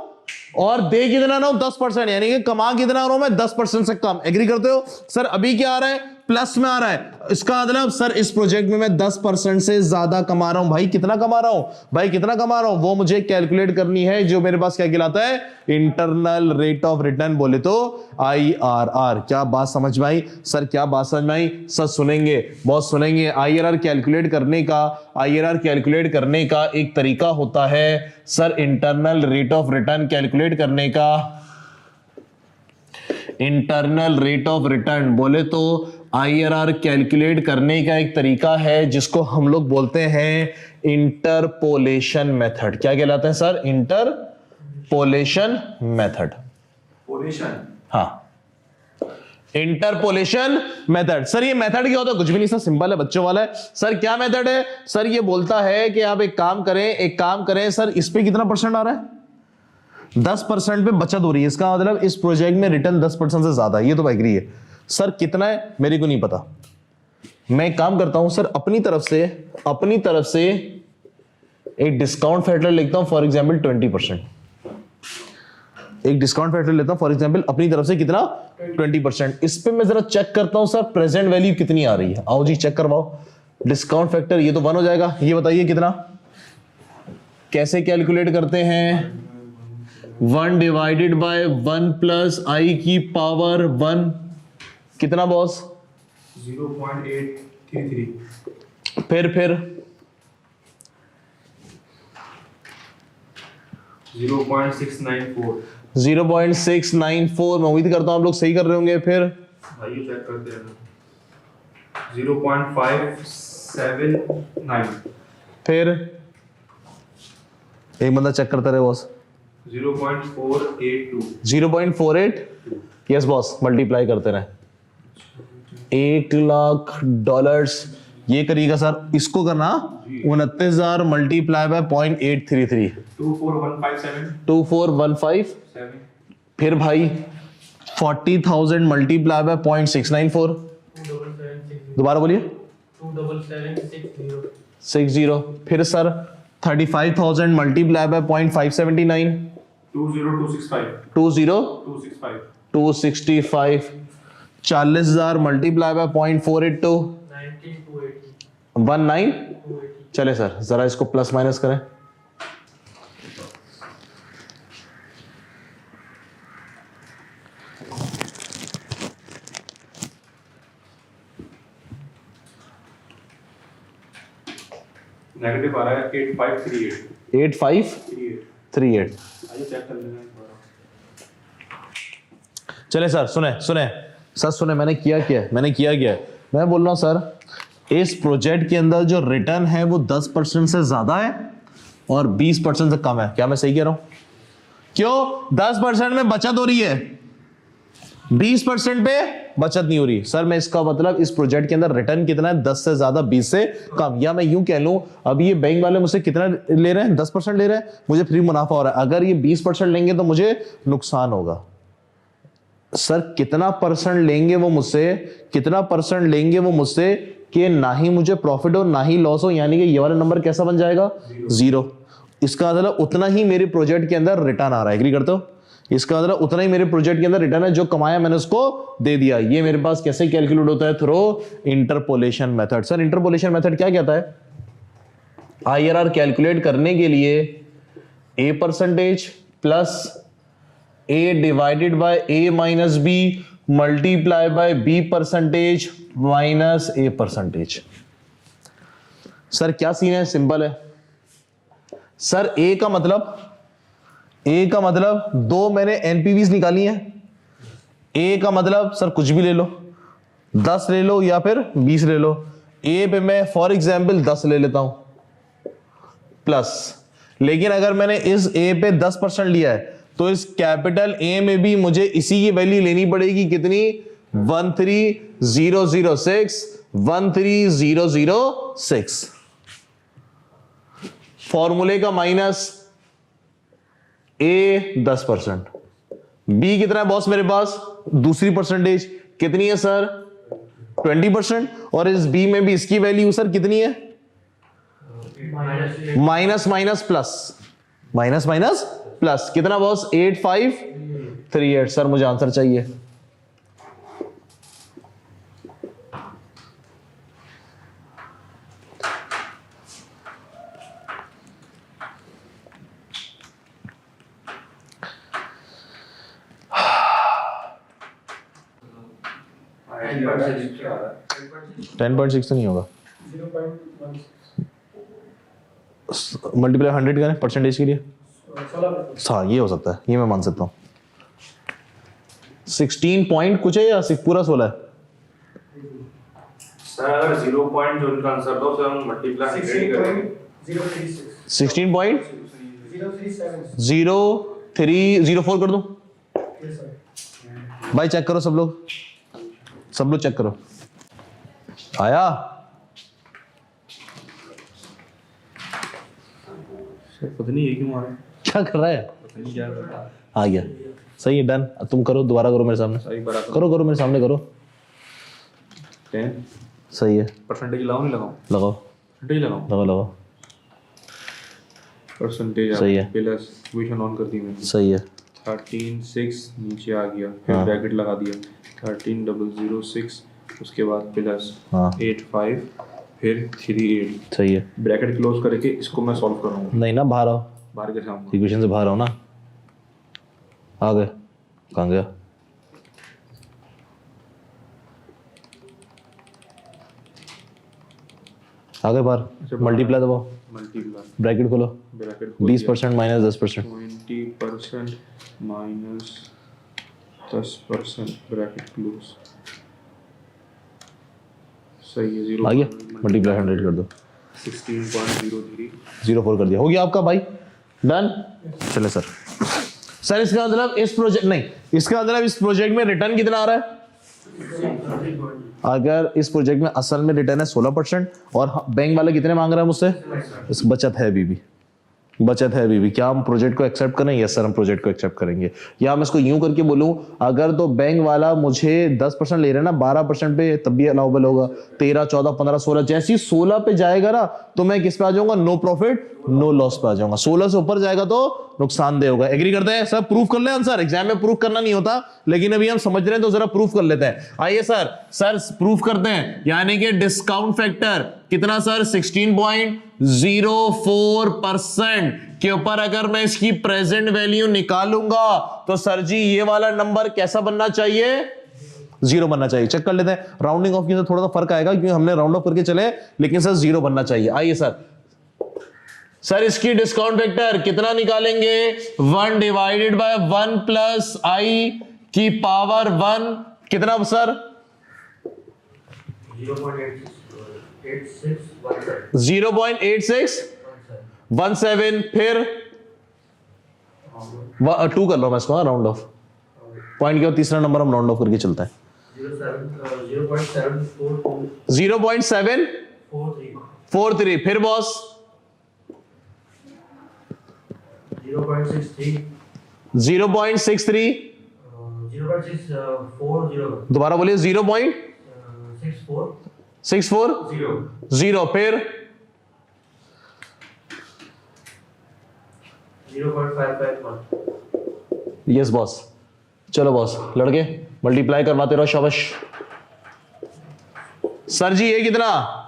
और दे कितना रहा हूं? 10%, यानी कि कमा कितना रहा हूं मैं? 10% से कम। एग्री करते हो? सर अभी क्या आ रहा है? प्लस में आ रहा है। इसका मतलब सर इस प्रोजेक्ट में मैं 10% से ज्यादा कमा रहा हूं। भाई कितना कमा रहा हूं? भाई कितना कमा रहा हूं वो मुझे कैलकुलेट करनी है, जो मेरे पास क्या कहलाता है? इंटरनल रेट ऑफ रिटर्न, बोले तो IRR। क्या बात समझ में आई? सर क्या बात समझ में आई? सर सुनेंगे, बहुत सुनेंगे। IRR कैलकुलेट करने का, IRR कैलकुलेट करने का एक तरीका होता है sir, internal rate of return calculate करने का। इंटरनल रेट ऑफ रिटर्न बोले तो IRR कैलकुलेट करने का एक तरीका है जिसको हम लोग बोलते हैं इंटरपोलेशन मेथड। क्या कहलाता है सर? Interpolation method. पोलेशन, हाँ, इंटरपोलेशन मेथड। सर ये मेथड क्या होता है? कुछ भी नहीं सर, सिंपल है, बच्चों वाला है। सर क्या मेथड है? सर ये बोलता है कि आप एक काम करें सर, इस पे कितना परसेंट आ रहा है? 10% पे बचत हो रही है। इसका मतलब इस प्रोजेक्ट में रिटर्न 10% से ज्यादा है। ये तो एग्री है। सर कितना है मेरे को नहीं पता, मैं एक काम करता हूं सर, अपनी तरफ से एक डिस्काउंट फैक्टर लिखता हूं, फॉर एग्जांपल 20%। एक डिस्काउंट फैक्टर लेता हूं फॉर एग्जांपल अपनी तरफ से, कितना? 20%। इस पे मैं जरा चेक करता हूं सर प्रेजेंट वैल्यू कितनी आ रही है। आओ जी चेक करवाओ। डिस्काउंट फैक्टर ये तो 1 हो जाएगा। ये बताइए कितना? कैसे कैलकुलेट करते हैं? 1 डिवाइडेड बाय 1 प्लस I की पावर 1, कितना बॉस? 0.833। फिर 0.694। 0.694। मैं उम्मीद करता हूं आप लोग सही कर रहे होंगे। फिर भाई चेक करते हैं। 0.579। फिर एक बंदा चेक करता रहे बॉस। 0.482। 0.48। यस बॉस, मल्टीप्लाई करते रहे। $1,00,000 ये करिएगा सर, इसको करना 29,000 मल्टीप्लाई बाय 0.833। 24157। 24157। फिर भाई 40,000 मल्टीप्लाई बाय 0.694। 27760। दोबारा बोलिए। 27760। फिर sir 35,000 multiply by 0.579। 20265। 20265। 265। 40,000 multiply by 0.482। 19। चले सर जरा इसको प्लस माइनस करें। नेगेटिव आ रहा है 8538। 8538। आइए चेक कर लेंगे। चले सर सुने, मैंने किया क्या? मैं बोल रहा हूं सर, इस प्रोजेक्ट के अंदर जो रिटर्न है वो 10% से ज्यादा है और 20% से कम है। क्या मैं सही कह रहा हूं? क्यों? 10% में बचत हो रही है, 20% पे बचत नहीं हो रही। सर मैं इसका मतलब इस प्रोजेक्ट के अंदर रिटर्न कितना है, 10 से ज्यादा 20 से कम, या मैं यूं कह लूं अब ये बैंक वाले मुझसे कितना ले रहे हैं, 10% ले रहे हैं, मुझे फ्री मुनाफा हो रहा है। अगर ये 20% लेंगे तो मुझे नुकसान होगा। सर कितना परसेंट लेंगे वो मुझसे, कितना परसेंट लेंगे वो मुझसे कि ना ही मुझे प्रॉफिट हो ना ही लॉस हो, यानी कि ये वाला नंबर कैसा बन जाएगा, 0। इसका मतलब उतना ही मेरे प्रोजेक्ट के अंदर रिटर्न आ रहा है। एग्री करते हो? इसका मतलब उतना ही मेरे प्रोजेक्ट के अंदर रिटर्न है, जो कमाया मैंने उसको दे दिया। ये मेरे पास कैसे कैलकुलेट होता है, through interpolation method. Sir interpolation method क्या कहता है, IRR कैलकुलेट करने के लिए A% plus A divided by A minus B multiply by B% minus A%। Sir क्या सीन है, सिंपल है सर। A का मतलब दो मैंने NPVs निकाली हैं। A का मतलब सर कुछ भी ले लो, 10 ले लो या फिर 20 ले लो। A पे मैं फॉर एग्जाम्पल 10 ले लेता हूं प्लस, लेकिन अगर मैंने इस A पे 10% लिया है तो इस कैपिटल A में भी मुझे इसी की वैल्यू लेनी पड़ेगी। कितनी, 13006, 13006। फॉर्मूले का माइनस A 10%, B कितना है बॉस मेरे पास, दूसरी परसेंटेज कितनी है सर, 20%, और इस B में भी इसकी वैल्यू सर कितनी है, minus minus plus, minus minus plus, कितना बॉस, 8538। सर मुझे आंसर चाहिए। IRR 10.6 तो नहीं होगा, 0.1 मल्टीप्लाई 100 करें परसेंटेज के लिए, 16%। हाँ ये हो सकता है, ये मैं मान सकता हूँ। 16 पॉइंट कुछ है या पूरा 16 है? सर अगर 0 पॉइंट जो उनका आंसर था उसे हम मल्टीप्लाई 100 करेंगे। 16.0304 कर दूं? भाई चेक करो, सब लोग चेक करो, आया? सर पता नहीं ये क्यों आ रहा है, क्या कर रहा है? पता नहीं क्या कर रहा है। आ गया, सही है, डन। तुम करो, दोबारा करो मेरे सामने, सही बराबर करो मेरे सामने करो। 10 सही है, परसेंटेज लगाओ नहीं लगाओ, लगाओ परसेंटेज लगाओ, लगाओ। परसेंटेज सही है। प्लस इक्वेशन ऑन कर दी मैंने, सही है, 136 नीचे आ गया, फिर हाँ। ब्रैकेट लगा दिया, 13006, उसके बाद प्लस हाँ 85 फिर 38, सही है। ब्रैकेट क्लोज करके इसको मैं सॉल्व करूंगा। नहीं ना, बाहर आओ, बाहर कैसे आऊंगा, इक्वेशन से बाहर आओ ना। आ गए, कहाँ गया? आ गए बाहर, मल्टीप्लाई दबाओ, मल्टीप्लाई ब्रैकेट खोलो, bracket 20% minus 10%, 20% minus 10% bracket close, सही है। 0 आ गया, मल्टीप्लाई 100 कर दो, 16.03 04 कर दिया, हो गया आपका भाई, डन। चले सर इसका मतलब इस प्रोजेक्ट नहीं, इसका मतलब इस प्रोजेक्ट में रिटर्न कितना आ रहा है? अगर इस प्रोजेक्ट में असल में रिटर्न है 16% और बैंक वाले कितने मांग रहा है मुझसे, इस बचत है अभी भी, बचत है अभी भी। क्या हम प्रोजेक्ट को एक्सेप्ट करें? यस सर, हम प्रोजेक्ट को एक्सेप्ट करेंगे। या मैं इसको यूं करके बोलूं, अगर तो बैंक वाला मुझे 10% ले रहा है ना, 12% पे तब भी अलाउबल होगा, 13, 14, 15, 16, जैसे ही 16 पे जाएगा ना तो मैं किस पे आ जाऊंगा, नो प्रॉफिट नो लॉस पे आ जाऊंगा। 16 से ऊपर जाएगा तो नुकसानदेह होगा। एग्री करते हैं सर? प्रूफ कर ले आंसर, एग्जाम में प्रूफ करना नहीं होता, लेकिन अभी हम समझ रहे हैं तो जरा प्रूफ कर लेते हैं। आइए सर प्रूफ करते हैं। यानी कि डिस्काउंट फैक्टर कितना सर, 16.04% के ऊपर अगर मैं इसकी प्रेजेंट वैल्यू निकालूंगा तो सर जी ये वाला नंबर कैसा बनना चाहिए, 0 बनना चाहिए। चेक कर लेते हैं, राउंडिंग ऑफ की थोड़ा सा फर्क आएगा क्योंकि हमने राउंड ऑफ करके चले, लेकिन सर 0 बनना चाहिए। आइए सर इसकी डिस्काउंट फैक्टर कितना निकालेंगे, 1 डिवाइडेड बाय 1 प्लस आई की पावर 1, कितना सर, 0.8617, फिर 2 कर लो मैं इसको, राउंड ऑफ पॉइंट के बाद तीसरा नंबर हम राउंड ऑफ करके चलता है। 0.743 फिर बॉस 0.63 दोबारा बोलिए 0.640 फिर 0.551 यस बॉस चलो बॉस लड़के मल्टीप्लाई करवाते रहो शाबाश सर जी ये कितना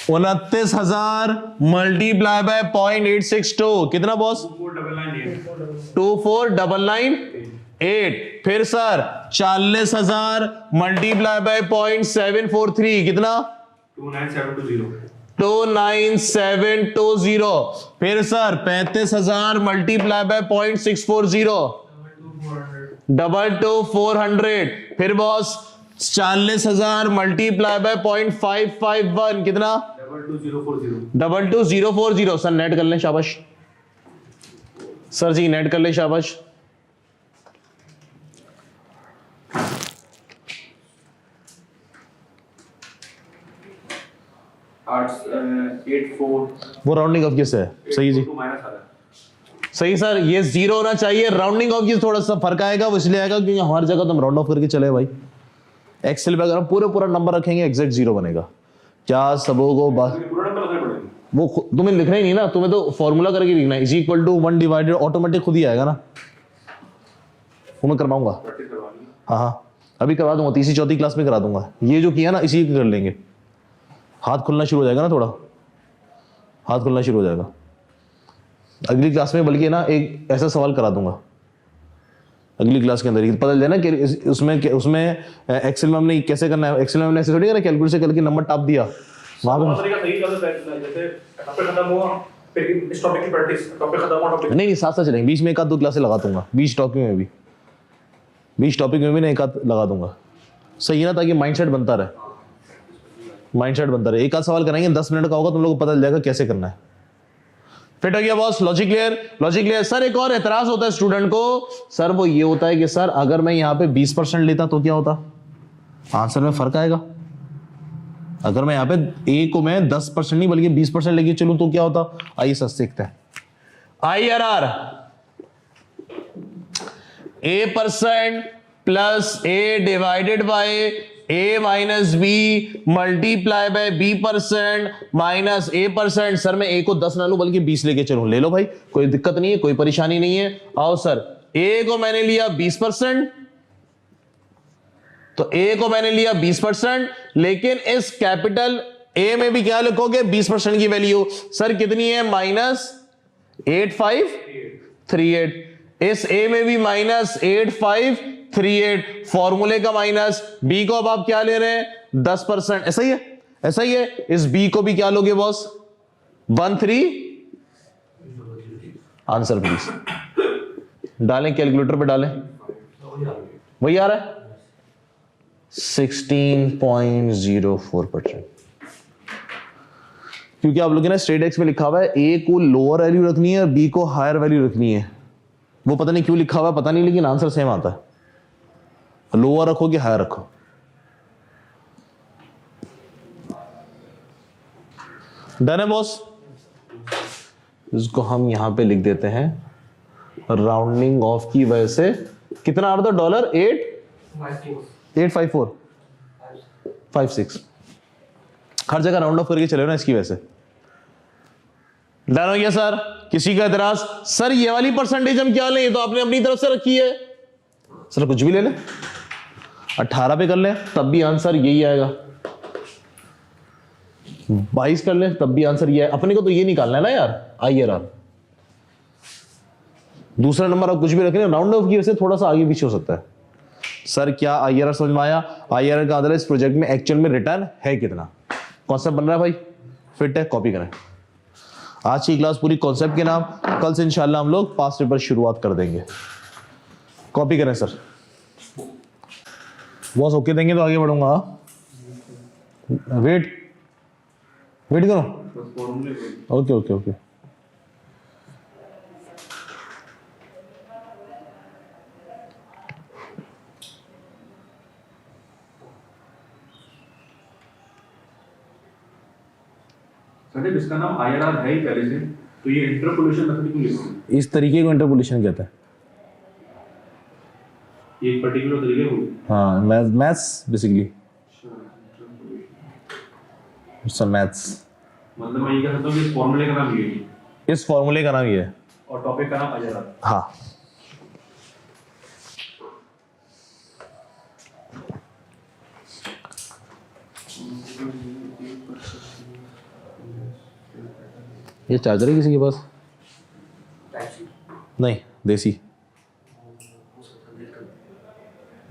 29,000 मल्टीप्लाई बाय 0.862 कितना बॉस 24,998 फिर सर 40,000 मल्टीप्लाई बाय 0.743 कितना 29720 फिर सर 35,000 मल्टीप्लाई बाय 0.640 22400 फिर बॉस 40,000 मल्टीप्लाई बाय 0.551 कितना 22040 सर नेट कर लें शाबाश सर जी नेट कर लें शाबाश वो राउंडिंग ऑफ किस है सही जी सही सर ये जीरो होना चाहिए राउंडिंग ऑफ की थोड़ा सा फर्क आएगा वो इसलिए आएगा क्योंकि हर जगह तो हम राउंड ऑफ करके चले भाई एक्सेल पे अगर हम पूरा नंबर रखेंगे एग्जैक्ट जीरो बनेगा क्या सबों को वो तुम्हें लिखना ही नहीं ना तुम्हें तो फॉर्मूला करके लिखना है is equal to 1 divided automatic खुद ही आएगा ना वो मैं करवाऊंगा हाँ अभी करवा दूंगा तीसरी चौथी क्लास में करा दूंगा ये जो किया ना इसी कर लेंगे हाथ खुलना शुरू हो जाएगा ना थोड़ा हाथ खुलना शुरू हो जाएगा अगली क्लास में बल्कि ना एक ऐसा सवाल करा दूंगा अगली क्लास के अंदर ही पता चल जाए ना कि उसमें एक्सेल में हमने कैसे करना है एक्सेल में हमने ऐसे थोड़ी करना कैलकुलेट से करके नंबर टाप दिया वहां पे नहीं साथ साथ चलेंगे बीच में एक आध दो क्लासें लगा दूंगा 20 टॉपिक में भी ना एक आध लगा दूंगा सही है ना ताकि माइंडसेट बनता रहे एक आध सवाल कराएंगे 10 मिनट का होगा तुम लोग को पता चल जाएगा कैसे करना है फिट हो गया बॉस लॉजिक क्लियर सर एक और एतराज होता है स्टूडेंट को सर वो ये होता है कि सर अगर मैं यहाँ पे 20% लेता तो क्या होता आंसर में फर्क आएगा अगर मैं यहाँ पे ए को मैं 10% नहीं बल्कि 20% लेके चलूं तो क्या होता आइए सर सीखते हैं IRR A% plus A divided by A minus B multiply by B% minus A%। Sir मैं A को 10 ना लूं बल्कि 20 लेके चलूं ले लो भाई कोई दिक्कत नहीं है कोई परेशानी नहीं है आओ सर A को मैंने लिया 20% तो A को मैंने लिया 20% लेकिन इस कैपिटल A में भी क्या लिखोगे 20% की वैल्यू सर कितनी है -8538 इस A में भी -8538 फॉर्मूले का माइनस B को अब आप क्या ले रहे हैं 10% ऐसा ही है इस B को भी क्या लोगे बॉस 13 आंसर प्लीज डालें कैलकुलेटर पे डालें वही आ रहा है 16.04% क्योंकि आप लोगों ने स्ट्रेट एक्स में लिखा हुआ है ए को लोअर वैल्यू रखनी है और बी को हायर वैल्यू रखनी है वो पता नहीं क्यों लिखा हुआ है पता नहीं लेकिन आंसर सेम आता है लोअर रखो कि हायर रखो डन है बॉस इसको हम यहां पे लिख देते हैं राउंडिंग ऑफ की वजह से कितना आ रहा था $854.56 हर जगह राउंड ऑफ करके चले ना इसकी वजह से डन हो गया सर किसी का एतराज सर ये वाली परसेंटेज हम क्या लें तो आपने अपनी तरफ से रखी है सर कुछ भी ले लें 18 पे कर लें तब भी आंसर यही आएगा 22 कर लें तब भी आंसर ये है अपने को तो ये निकालना है ना यार IRR दूसरा नंबर आप कुछ भी रखें राउंड ऑफ की वजह से थोड़ा सा आगे पीछे हो सकता है सर क्या IRR समझ में आया IRR का आधार इस प्रोजेक्ट में एक्चुअल में रिटर्न है कितना कॉन्सेप्ट बन रहा है भाई फिट है कॉपी करें आज की क्लास पूरी कॉन्सेप्ट के नाम कल से इंशाल्लाह हम लोग पास्ट पेपर शुरुआत कर देंगे कॉपी करें सर बॉस ओके देंगे तो आगे बढ़ूंगा वेट करो ओके संदीप इसका नाम IRR है ही पहले से, तो ये इंटरपोलेशन मेथड क्यों लिखोगे? इस तरीके को इंटरपोलेशन कहता है। ये एक पर्टिकुलर तरीके को। हाँ, मैथ्स बेसिकली, इट्स मैथ्स। मतलब मैं ये कह सकता हूँ कि इस फॉर्मूले का नाम ये है इस फॉर्मूले का नाम ये है। और टॉपिक का नाम IRR। हाँ, ये चार्जर है किसी के पास? नहीं, देसी।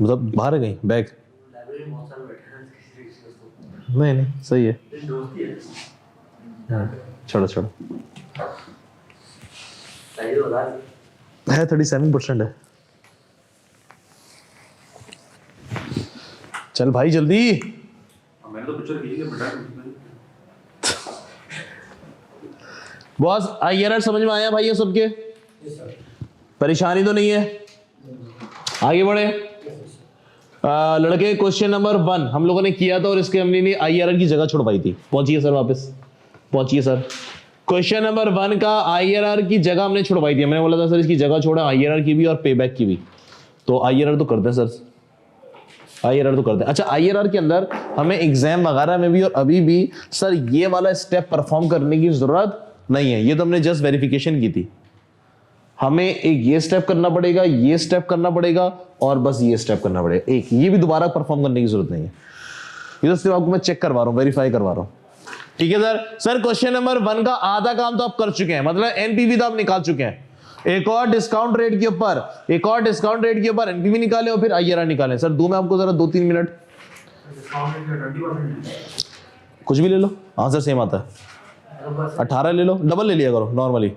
मतलब बाहर है कहीं बैग? नहीं नहीं, सही है। छोड़ो छोड़ो, है 37% है। चल भाई जल्दी। मैंने तो पिक्चर खींच लिया बेटा। बॉस IRR समझ में आया भाई ये सबके? परेशानी तो नहीं है? आगे बढ़े। लड़के, क्वेश्चन नंबर 1 हम लोगों ने किया था और इसके हमने नहीं IRR की जगह छुड़वाई थी। पहुंचिए सर, वापस पहुंचिए सर। क्वेश्चन नंबर 1 का IRR की जगह हमने छुड़वाई थी। मैंने बोला था सर इसकी जगह छोड़ा, IRR की भी और पेबैक की भी। तो IRR तो करते हैं सर, IRR तो करते हैं। अच्छा, IRR के अंदर हमें एग्जाम वगैरह में भी और अभी भी सर ये वाला स्टेप परफॉर्म करने की जरूरत नहीं है। ये तो हमने जस्ट वेरिफिकेशन की थी। हमें एक ये स्टेप करना पड़ेगा, ये स्टेप करना पड़ेगा और बस ये स्टेप करना पड़ेगा। एक ये भी दोबारा परफॉर्म करने की जरूरत नहीं है। ये तो सिर्फ आपको मैं चेक करवा रहा हूं, वेरीफाई करवा रहा हूं। ठीक है सर। सर क्वेश्चन नंबर 1 का आधा काम तो आप कर चुके हैं, मतलब एनपीवी तो आप निकाल चुके हैं। एक और डिस्काउंट रेट के ऊपर एनपीवी निकाले और फिर IRR निकालें। सर दूं मैं आपको जरा 2-3 मिनट? कुछ भी ले लो, आंसर सेम आता है। 18 ले लो, डबल ले लिया करो नॉर्मली।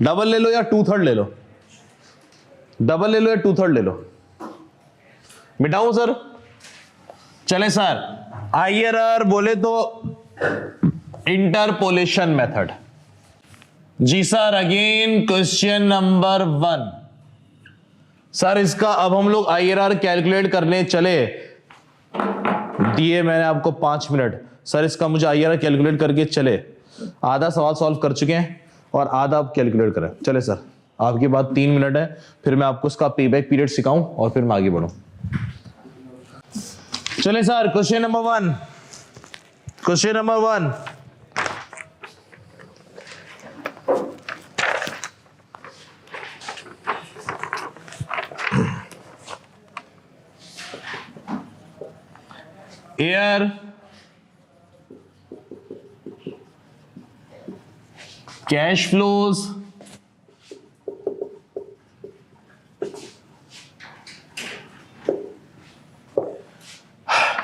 डबल ले लो या 2/3 ले लो, डबल ले लो या 2/3 ले लो। मिटाऊं सर? चले सर, IRR बोले तो इंटरपोलेशन मेथड। जी sir, again question number 1। Sir इसका अब हम लोग IRR कैलकुलेट करने चले, दिए मैंने आपको 5 मिनट। सर इसका मुझे IRR कैलकुलेट करके चले। आधा सवाल सॉल्व कर चुके हैं और आधा आप कैलकुलेट करें। चले सर, आपके बाद 3 मिनट है, फिर मैं आपको इसका पेबैक पीरियड सिखाऊं और फिर मैं आगे बढ़ूं। चले sir, question number 1। Question number 1, air cash flows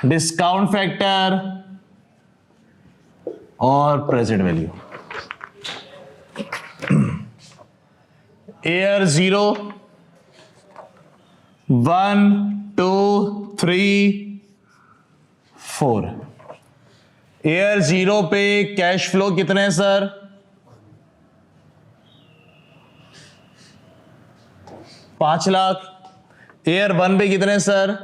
discount factor और प्रेजेंट वैल्यू। एयर 0, 1, 2, 3, 4। एयर 0 पे कैश फ्लो कितने हैं सर? 5 लाख। एयर 1 पे कितने हैं सर?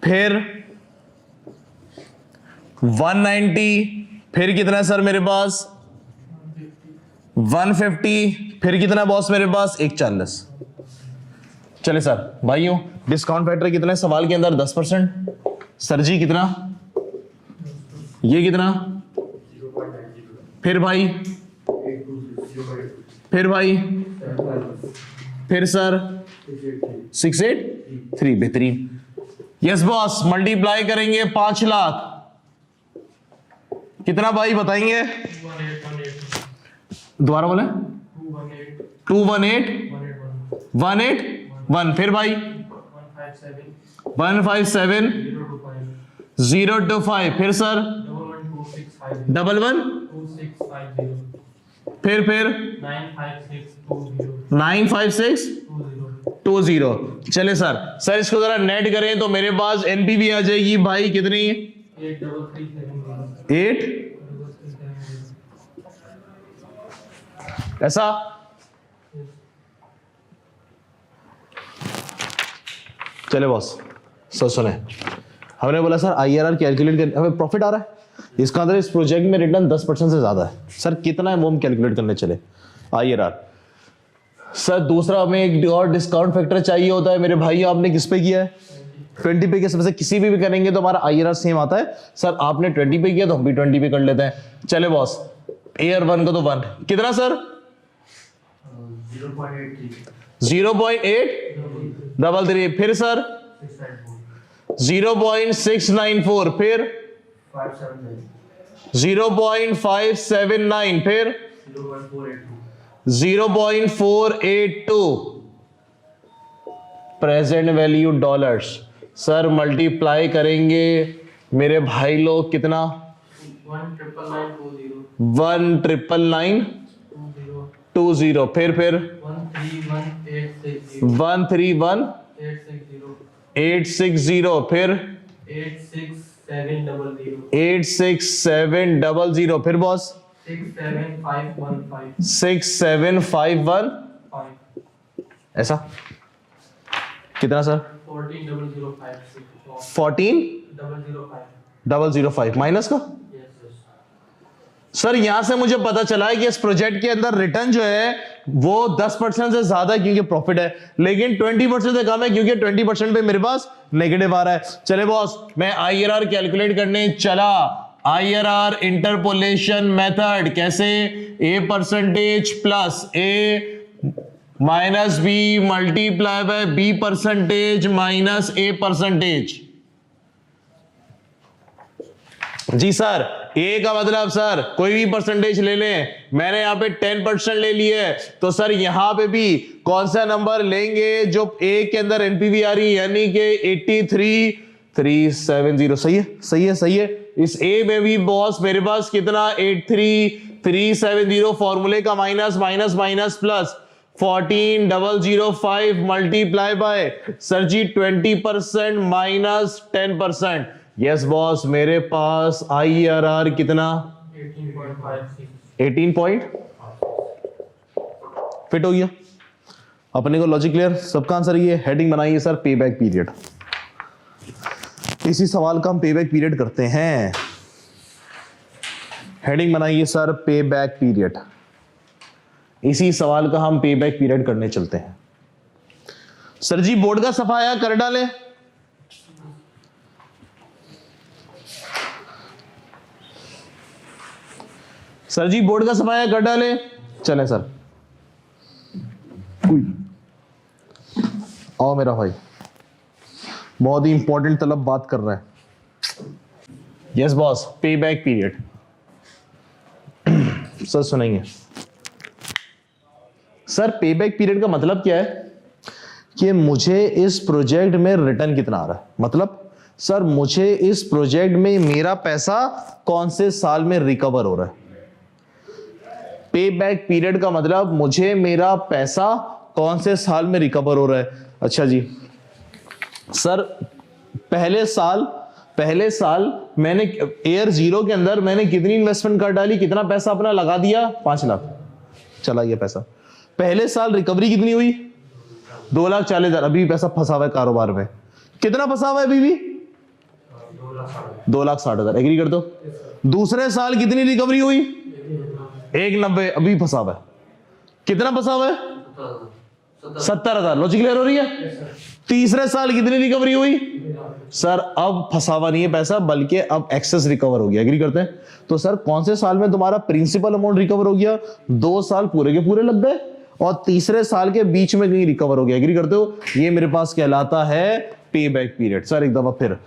फिर 190। फिर कितना है सर मेरे पास? 150। फिर कितना बॉस मेरे पास? 140। चले सर भाइयों, डिस्काउंट फैक्टर कितना है सवाल के अंदर? 10%। सर जी कितना? ये कितना? फिर भाई, फिर भाई, फिर सर 683। बेहतरीन। यस बॉस, मल्टीप्लाई करेंगे 5 लाख। कितना भाई बताएंगे? दोबारा बोले। 218 181। फिर भाई 157 025। फिर सर 11 फिर 95620। चले सर, सर इसको जरा नेट करें तो मेरे पास एनपीवी आ जाएगी भाई कितनी? 8। ऐसा? चले बॉस, सर सुने, हमने बोला सर IRR कैलकुलेट कर, हमें प्रॉफिट आ रहा है, इसका अंदर इस प्रोजेक्ट में रिटर्न 10% से ज्यादा है। सर कितना है वो हम कैलकुलेट करने चले IRR। सर दूसरा हमें एक और डिस्काउंट फैक्टर चाहिए होता है मेरे भाई, आपने किस पे किया है 20 पे किया। सबसे किसी भी करेंगे तो हमारा IRR सेम आता है। सर आपने 20 पे किया तो हम भी 20 पे कर लेते हैं। चले बॉस, AR 1 का तो 1 कितना सर 0.833, फिर सर 0.694, फिर 0.579, फिर 0.482 present value dollars. Sir multiply करेंगे मेरे भाई लोग कितना 1,999,20, फिर 131,860, फिर 86700, फिर बॉस 67515, ऐसा कितना सर 14,005 माइनस का। सर यहां से मुझे पता चला है कि इस प्रोजेक्ट के अंदर रिटर्न जो है वो 10% से ज्यादा है क्योंकि प्रॉफिट है, लेकिन 20% से कम है क्योंकि 20% पे मेरे पास नेगेटिव आ रहा है। चले बॉस मैं IRR कैलकुलेट करने चला। IRR इंटरपोलेशन मेथड, कैसे A% plus A minus B multiply by B% minus A%। जी सर A का मतलब सर कोई भी परसेंटेज ले लें, मैंने यहां पे 10% ले लिए है, तो सर यहां पे भी कौन सा नंबर लेंगे जो A के अंदर NPV आ रही है, यानी कि 83,370। सही है सही है सही है। इस A में भी बॉस मेरे पास कितना 83,370 फॉर्मूले का minus minus minus plus 14,005 multiply by sir जी 20% माइनस 10%। यस बॉस मेरे पास IRR कितना 18 पॉइंट फिट हो गया। अपने को लॉजिक क्लियर, सबका आंसर ये। हेडिंग बनाइए सर पे बैक पीरियड। इसी सवाल का हम पे बैक पीरियड करते हैं। हेडिंग बनाइए सर पे बैक पीरियड। इसी सवाल का हम पे बैक पीरियड करने चलते हैं। सर जी बोर्ड का सफाया कर डाले। सर जी बोर्ड का सफाया कर डाले। चलें सर, आओ मेरा भाई, बहुत ही इंपॉर्टेंट तलब बात कर रहा है। यस बॉस पे बैक पीरियड। सर सुनेंगे सर पे बैक पीरियड का मतलब क्या है कि मुझे इस प्रोजेक्ट में रिटर्न कितना आ रहा है, मतलब सर मुझे इस प्रोजेक्ट में मेरा पैसा कौन से साल में रिकवर हो रहा है। पे बैक पीरियड का मतलब मुझे मेरा पैसा कौन से साल में रिकवर हो रहा है। अच्छा जी सर पहले साल मैंने AR 0 के अंदर मैंने कितनी इन्वेस्टमेंट कर डाली, कितना पैसा अपना लगा दिया 5 लाख, चला गया पैसा। पहले साल रिकवरी कितनी हुई 2,40,000। अभी भी पैसा फंसा हुआ है कारोबार में, कितना फंसा हुआ है अभी भी 2,60,000। एग्री कर दो। दूसरे साल कितनी रिकवरी हुई 1,90, अभी फंसा हुआ है, कितना फंसा हुआ है 70,000। लॉजिक क्लियर हो रही है। तीसरे साल कितनी रिकवरी हुई सर, अब फंसा हुआ नहीं है पैसा बल्कि अब एक्सेस रिकवर हो गया। एग्री करते हैं। तो सर कौन से साल में तुम्हारा प्रिंसिपल अमाउंट रिकवर हो गया, 2 साल पूरे के पूरे लग गए और तीसरे साल के बीच में कहीं रिकवर हो गया। एग्री करते हो। ये मेरे पास कहलाता है पे बैक पीरियड। सर एक दफा फिर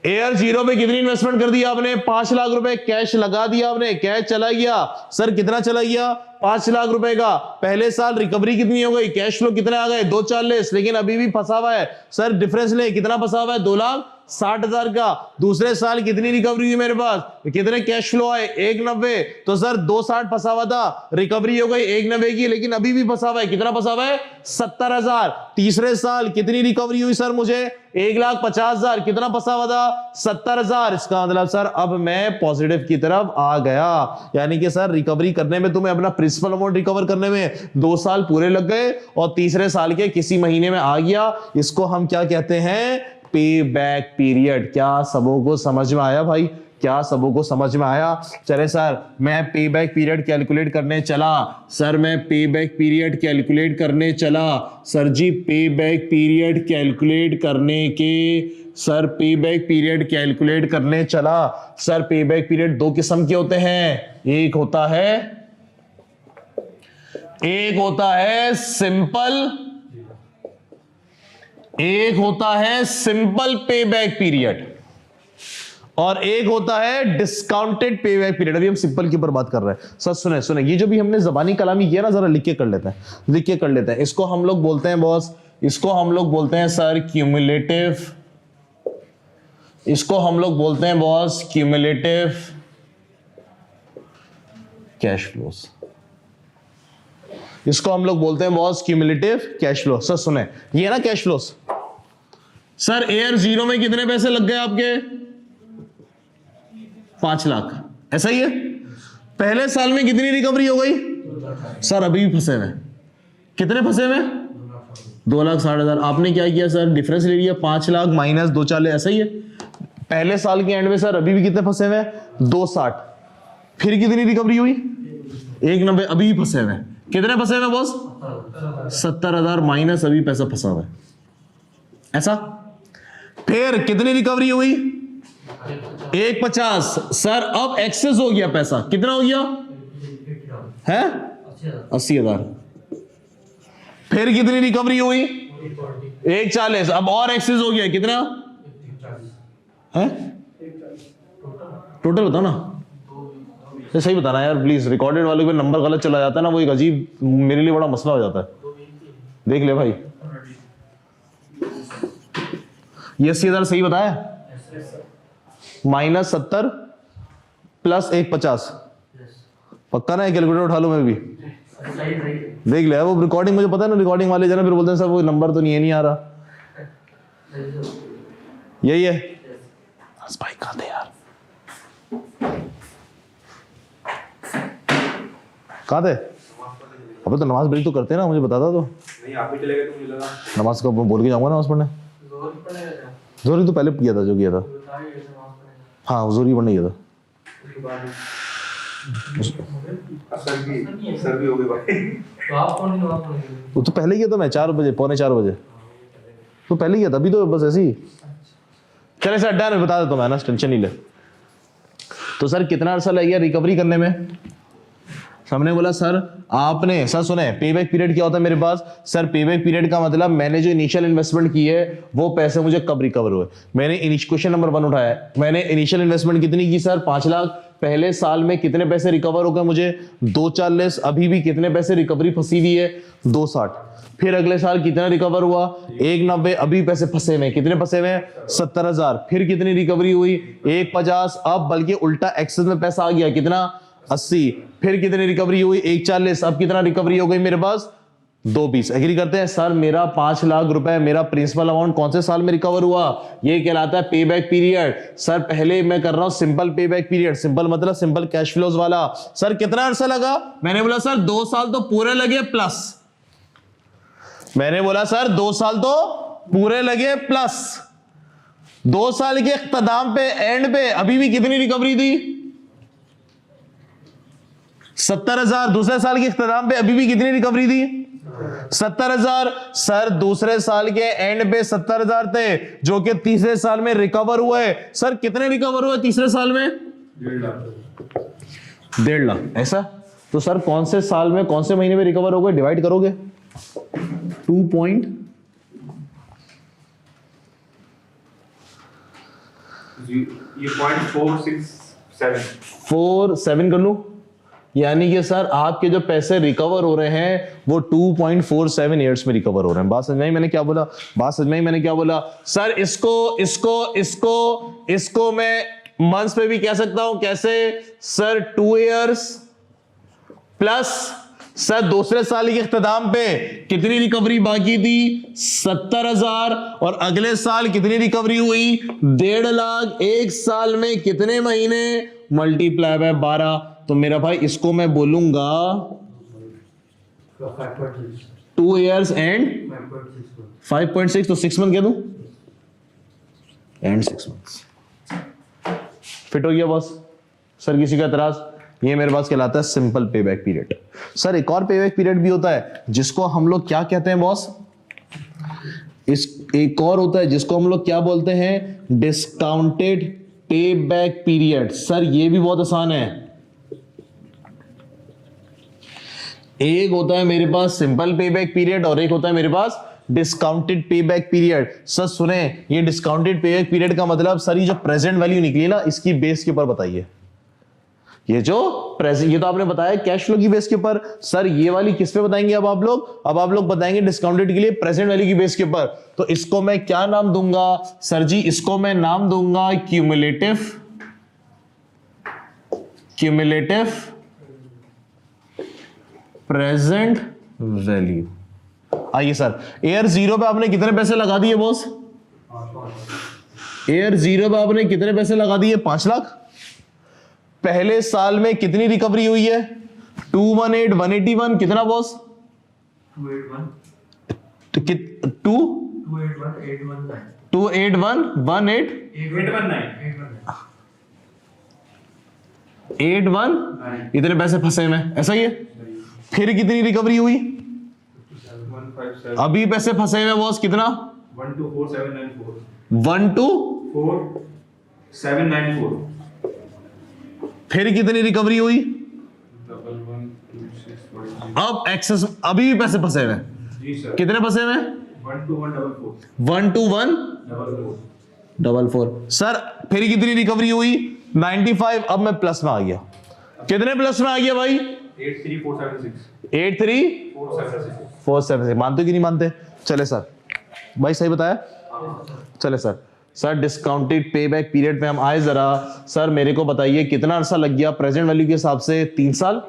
AR 0 में कितनी इन्वेस्टमेंट कर दिया आपने 5 लाख रुपए कैश लगा दिया आपने, कैश चला गया। सर कितना चला गया 5 लाख रुपए का। पहले साल रिकवरी कितनी हो गई, कैश फ्लो कितने आ गए 2,40,000, लेकिन अभी भी फंसा हुआ है। सर डिफरेंस ले, कितना फंसा हुआ है 2,60,000 का। दूसरे साल कितनी रिकवरी हुई मेरे पास, कितने कैश फ्लो आए 1,90। तो सर 2,60 फंसा हुआ था, रिकवरी हो गई 1,90 की, लेकिन अभी भी फंसा हुआ है। कितना फंसा हुआ है 70,000। तीसरे साल कितनी रिकवरी हुई सर मुझे 1,50,000, कितना फंसा हुआ था 70,000। इसका मतलब सर अब मैं पॉजिटिव की तरफ आ गया, यानी कि सर रिकवरी करने में तुम्हें अपना प्रिंसिपल अमाउंट रिकवर करने में 2 साल पूरे लग गए और तीसरे साल के किसी महीने में आ गया। इसको हम क्या कहते हैं पे बैक पीरियड। क्या सबों को समझ में आया भाई? क्या सबों को समझ में आया? चले सर, मैं पे बैक पीरियड कैलकुलेट करने चला। सर मैं पे बैक पीरियड कैलकुलेट करने चला। सर जी पे बैक पीरियड कैलकुलेट करने के, सर पे बैक पीरियड कैलकुलेट करने चला। सर पे बैक पीरियड दो किस्म के होते हैं, एक होता है सिंपल, एक होता है सिंपल पे बैक पीरियड और एक होता है डिस्काउंटेड पे बैक पीरियड। अभी हम सिंपल के ऊपर बात कर रहे हैं। सर सुने सुने, ये जो भी हमने जबानी कलामी किया ना, जरा लिख के कर लेते हैं, इसको हम लोग बोलते हैं बॉस, इसको हम लोग बोलते हैं सर क्यूमुलेटिव, इसको हम लोग बोलते हैं बॉस क्यूमुलेटिव कैश फ्लोस, इसको हम लोग बोलते हैं boss cumulative cash flow. Sir सुने, ये है ना cash flows. Sir air zero में कितने पैसे लग गए आपके? 5 लाख, ऐसा ही है। पहले साल में कितनी रिकवरी हो गई? सर अभी भी फंसे हुए, कितने फंसे हुए? 2,60,000। आपने क्या किया सर? डिफरेंस ले लिया, 5 लाख माइनस 2,40,000, ऐसा ही है। पहले साल के एंड में सर अभी भी कितने फंसे हुए? 2,60। फिर कितनी रिकवरी हुई? 1,90। अभी भी फंसे हुए, कितने फंसे हुए बॉस? 70,000 माइनस अभी पैसा फंसा हुआ है, ऐसा। फिर कितनी रिकवरी हुई? 1,50। सर अब एक्सेस हो गया पैसा, कितना हो गया है? 80,000। फिर कितनी रिकवरी हुई? 1,40। अब और एक्सेस हो गया, कितना है? टोटल बताओ ना, तो सही बताना यार प्लीज। रिकॉर्डेड वाले पे नंबर गलत चला जाता है ना, वो एक अजीब, मेरे लिए बड़ा मसला हो जाता है। देख ले भाई, ये 80,000 सही बताया? माइनस 70 प्लस 1,50, पक्का ना? कैलकुलेटर उठा लो मैं भी देख लिया। वो रिकॉर्डिंग मुझे पता है ना, रिकॉर्डिंग वाले जरा फिर बोलते हैं सर वो नंबर तो नहीं आ रहा। यही है भाई, कहाँ थे यार, कहाँ थे? अबे तो नमाज ब्रेक तो करते हैं ना, मुझे बताता तो। नहीं आप भी चले गए तो मुझे लगा नमाज का बोल के जाऊंगा नमाज पढ़ने। जोहरी तो पहले किया था, जो किया था। हाँ जोहरी पढ़ने किया था। सर भी हो गए भाई। वो तो पहले किया था मैं, 4 बजे, पौने 4 बजे तो पहले किया था। अभी तो बस ऐसे ही। चले सर डन, बता देता हूँ मैं ना, टेंशन नहीं ले। तो सर कितना अर्सा लग गया रिकवरी करने में? हमने बोला सर आपने, सर सुने, पेबैक पीरियड क्या होता है मेरे पास? सर पेबैक पीरियड का मतलब मैंने जो इनिशियल इन्वेस्टमेंट की है वो पैसे मुझे कब रिकवर हुए। मैंने क्वेश्चन नंबर 1 उठाया, मैंने इनिशियल इन्वेस्टमेंट कितनी की सर? 5 लाख। पहले साल में कितने पैसे रिकवर हो गए मुझे? 2,40। अभी भी कितने पैसे रिकवरी फंसी हुई है? 2,60। फिर अगले साल कितना रिकवर हुआ? 1,90। अभी पैसे फंसे हुए, कितने फंसे हुए? 70,000। फिर कितनी रिकवरी हुई? 1,50। अब बल्कि उल्टा एक्सेस में पैसा आ गया, कितना? 80। फिर कितनी रिकवरी हुई? 1,40। अब कितना रिकवरी हो गई मेरे पास? 2,20। एग्री करते हैं सर, मेरा 5 लाख रुपए मेरा प्रिंसिपल अमाउंट कौन से साल में रिकवर हुआ? ये कहलाता है पे बैक पीरियड। सर पहले मैं कर रहा हूं simple payback period, simple मतलब सिंपल कैश फ्लोज वाला। सर कितना अरसा लगा? मैंने बोला सर 2 साल तो पूरे लगे प्लस। मैंने बोला सर 2 साल तो पूरे लगे प्लस 2 साल के इख्तिताम पे, एंड पे अभी भी कितनी रिकवरी थी? 70,000। दूसरे साल के इख्तिताम पे अभी भी कितनी रिकवरी थी? 70,000। सर दूसरे साल के एंड पे 70,000 थे जो कि तीसरे साल में रिकवर हुए। सर कितने रिकवर हुए तीसरे साल में? 1.5 लाख। ऐसा? तो सर कौन से साल में, कौन से महीने में रिकवर हो गए? डिवाइड करोगे 2 ये 0.467 कर लूं, यानी कि सर आपके जो पैसे रिकवर हो रहे हैं वो 2.47 ईयर्स में रिकवर हो रहे हैं। बात समझ में आई मैंने क्या बोला? बात समझ में आई मैंने क्या बोला? सर इसको मैं मंथ्स पे भी कह सकता हूं। कैसे सर? 2 ईयर्स प्लस सर दूसरे साल के इख्तिताम पे कितनी रिकवरी बाकी थी? 70,000। और अगले साल कितनी रिकवरी हुई? 1.5 लाख। एक साल में कितने महीने? Multiply by 12। तो मेरा भाई इसको मैं बोलूंगा 2 ईयर्स एंड 5.6। तो 6 मंथ कह दूं? And 6 months. फिट हो गया बॉस? सर किसी का एतराज? ये मेरे पास कहलाता है simple payback period. Sir एक और पे बैक पीरियड भी होता है जिसको हम लोग क्या कहते हैं बॉस? इस एक और होता है जिसको हम लोग क्या बोलते हैं? Discounted payback period. Sir ये भी बहुत आसान है। एक होता है मेरे पास सिंपल पे बैक पीरियड और एक होता है मेरे पास discounted payback period. Sir सुने, ये डिस्काउंटेड पे बैक पीरियड का मतलब सर ये जो प्रेजेंट वैल्यू निकली ना इसकी बेस के ऊपर बताइए। ये जो प्रेजेंट, ये तो आपने बताया कैश फ्लो की बेस के ऊपर। सर ये वाली किस पे बताएंगे अब आप लोग? अब आप लोग बताएंगे डिस्काउंटेड के लिए प्रेजेंट वैल्यू की बेस के ऊपर। तो इसको मैं क्या नाम दूंगा सर जी? इसको मैं नाम दूंगा क्यूमुलेटिव प्रेजेंट वैल्यू। आइए सर, एयर 0 पे आपने कितने पैसे लगा दिए बॉस? एयर 0 पे आपने कितने पैसे लगा दिए? 5 लाख। पहले साल में कितनी रिकवरी हुई है? 218 181 कितना बॉस? 281 तो 281 18 81 इतने पैसे फंसे में, ऐसा ही है। फिर कितनी रिकवरी हुई? अभी पैसे फंसे हुए बॉस कितना? 124,794 फिर कितनी रिकवरी हुई? अब एक्सेस, अभी भी पैसे फंसे हुए। जी सर। कितने फंसे हुए? 12144। सर फिर कितनी रिकवरी हुई? 95। अब मैं प्लस में आ गया। कितने प्लस में आ गया भाई? 83476। मानते कि नहीं मानते? चले सर, भाई सही बताया? चले sir. Sir discounted payback period पे हम आए जरा। सर मेरे को बताइए कितना अरसा लग गया प्रेजेंट वैल्यू के हिसाब से? 3 साल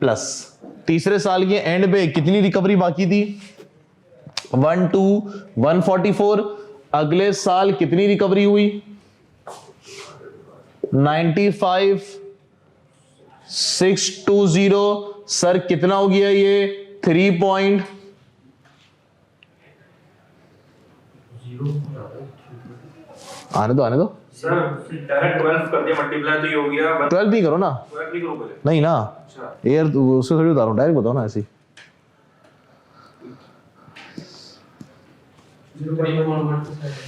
प्लस। तीसरे साल के एंड पे कितनी रिकवरी बाकी थी? 12144। अगले साल कितनी रिकवरी हुई? 95620। सर कितना हो गया ये? 3 पॉइंट आने दो सर। डायरेक्ट 12 कर दिया मल्टीप्लाई तो ये हो गया 12 भी करो ना। 12 नहीं करो पहले। नहीं ना, अच्छा एयर उससे थोड़ी उतारो, डायरेक्ट बताओ ना ऐसे ही।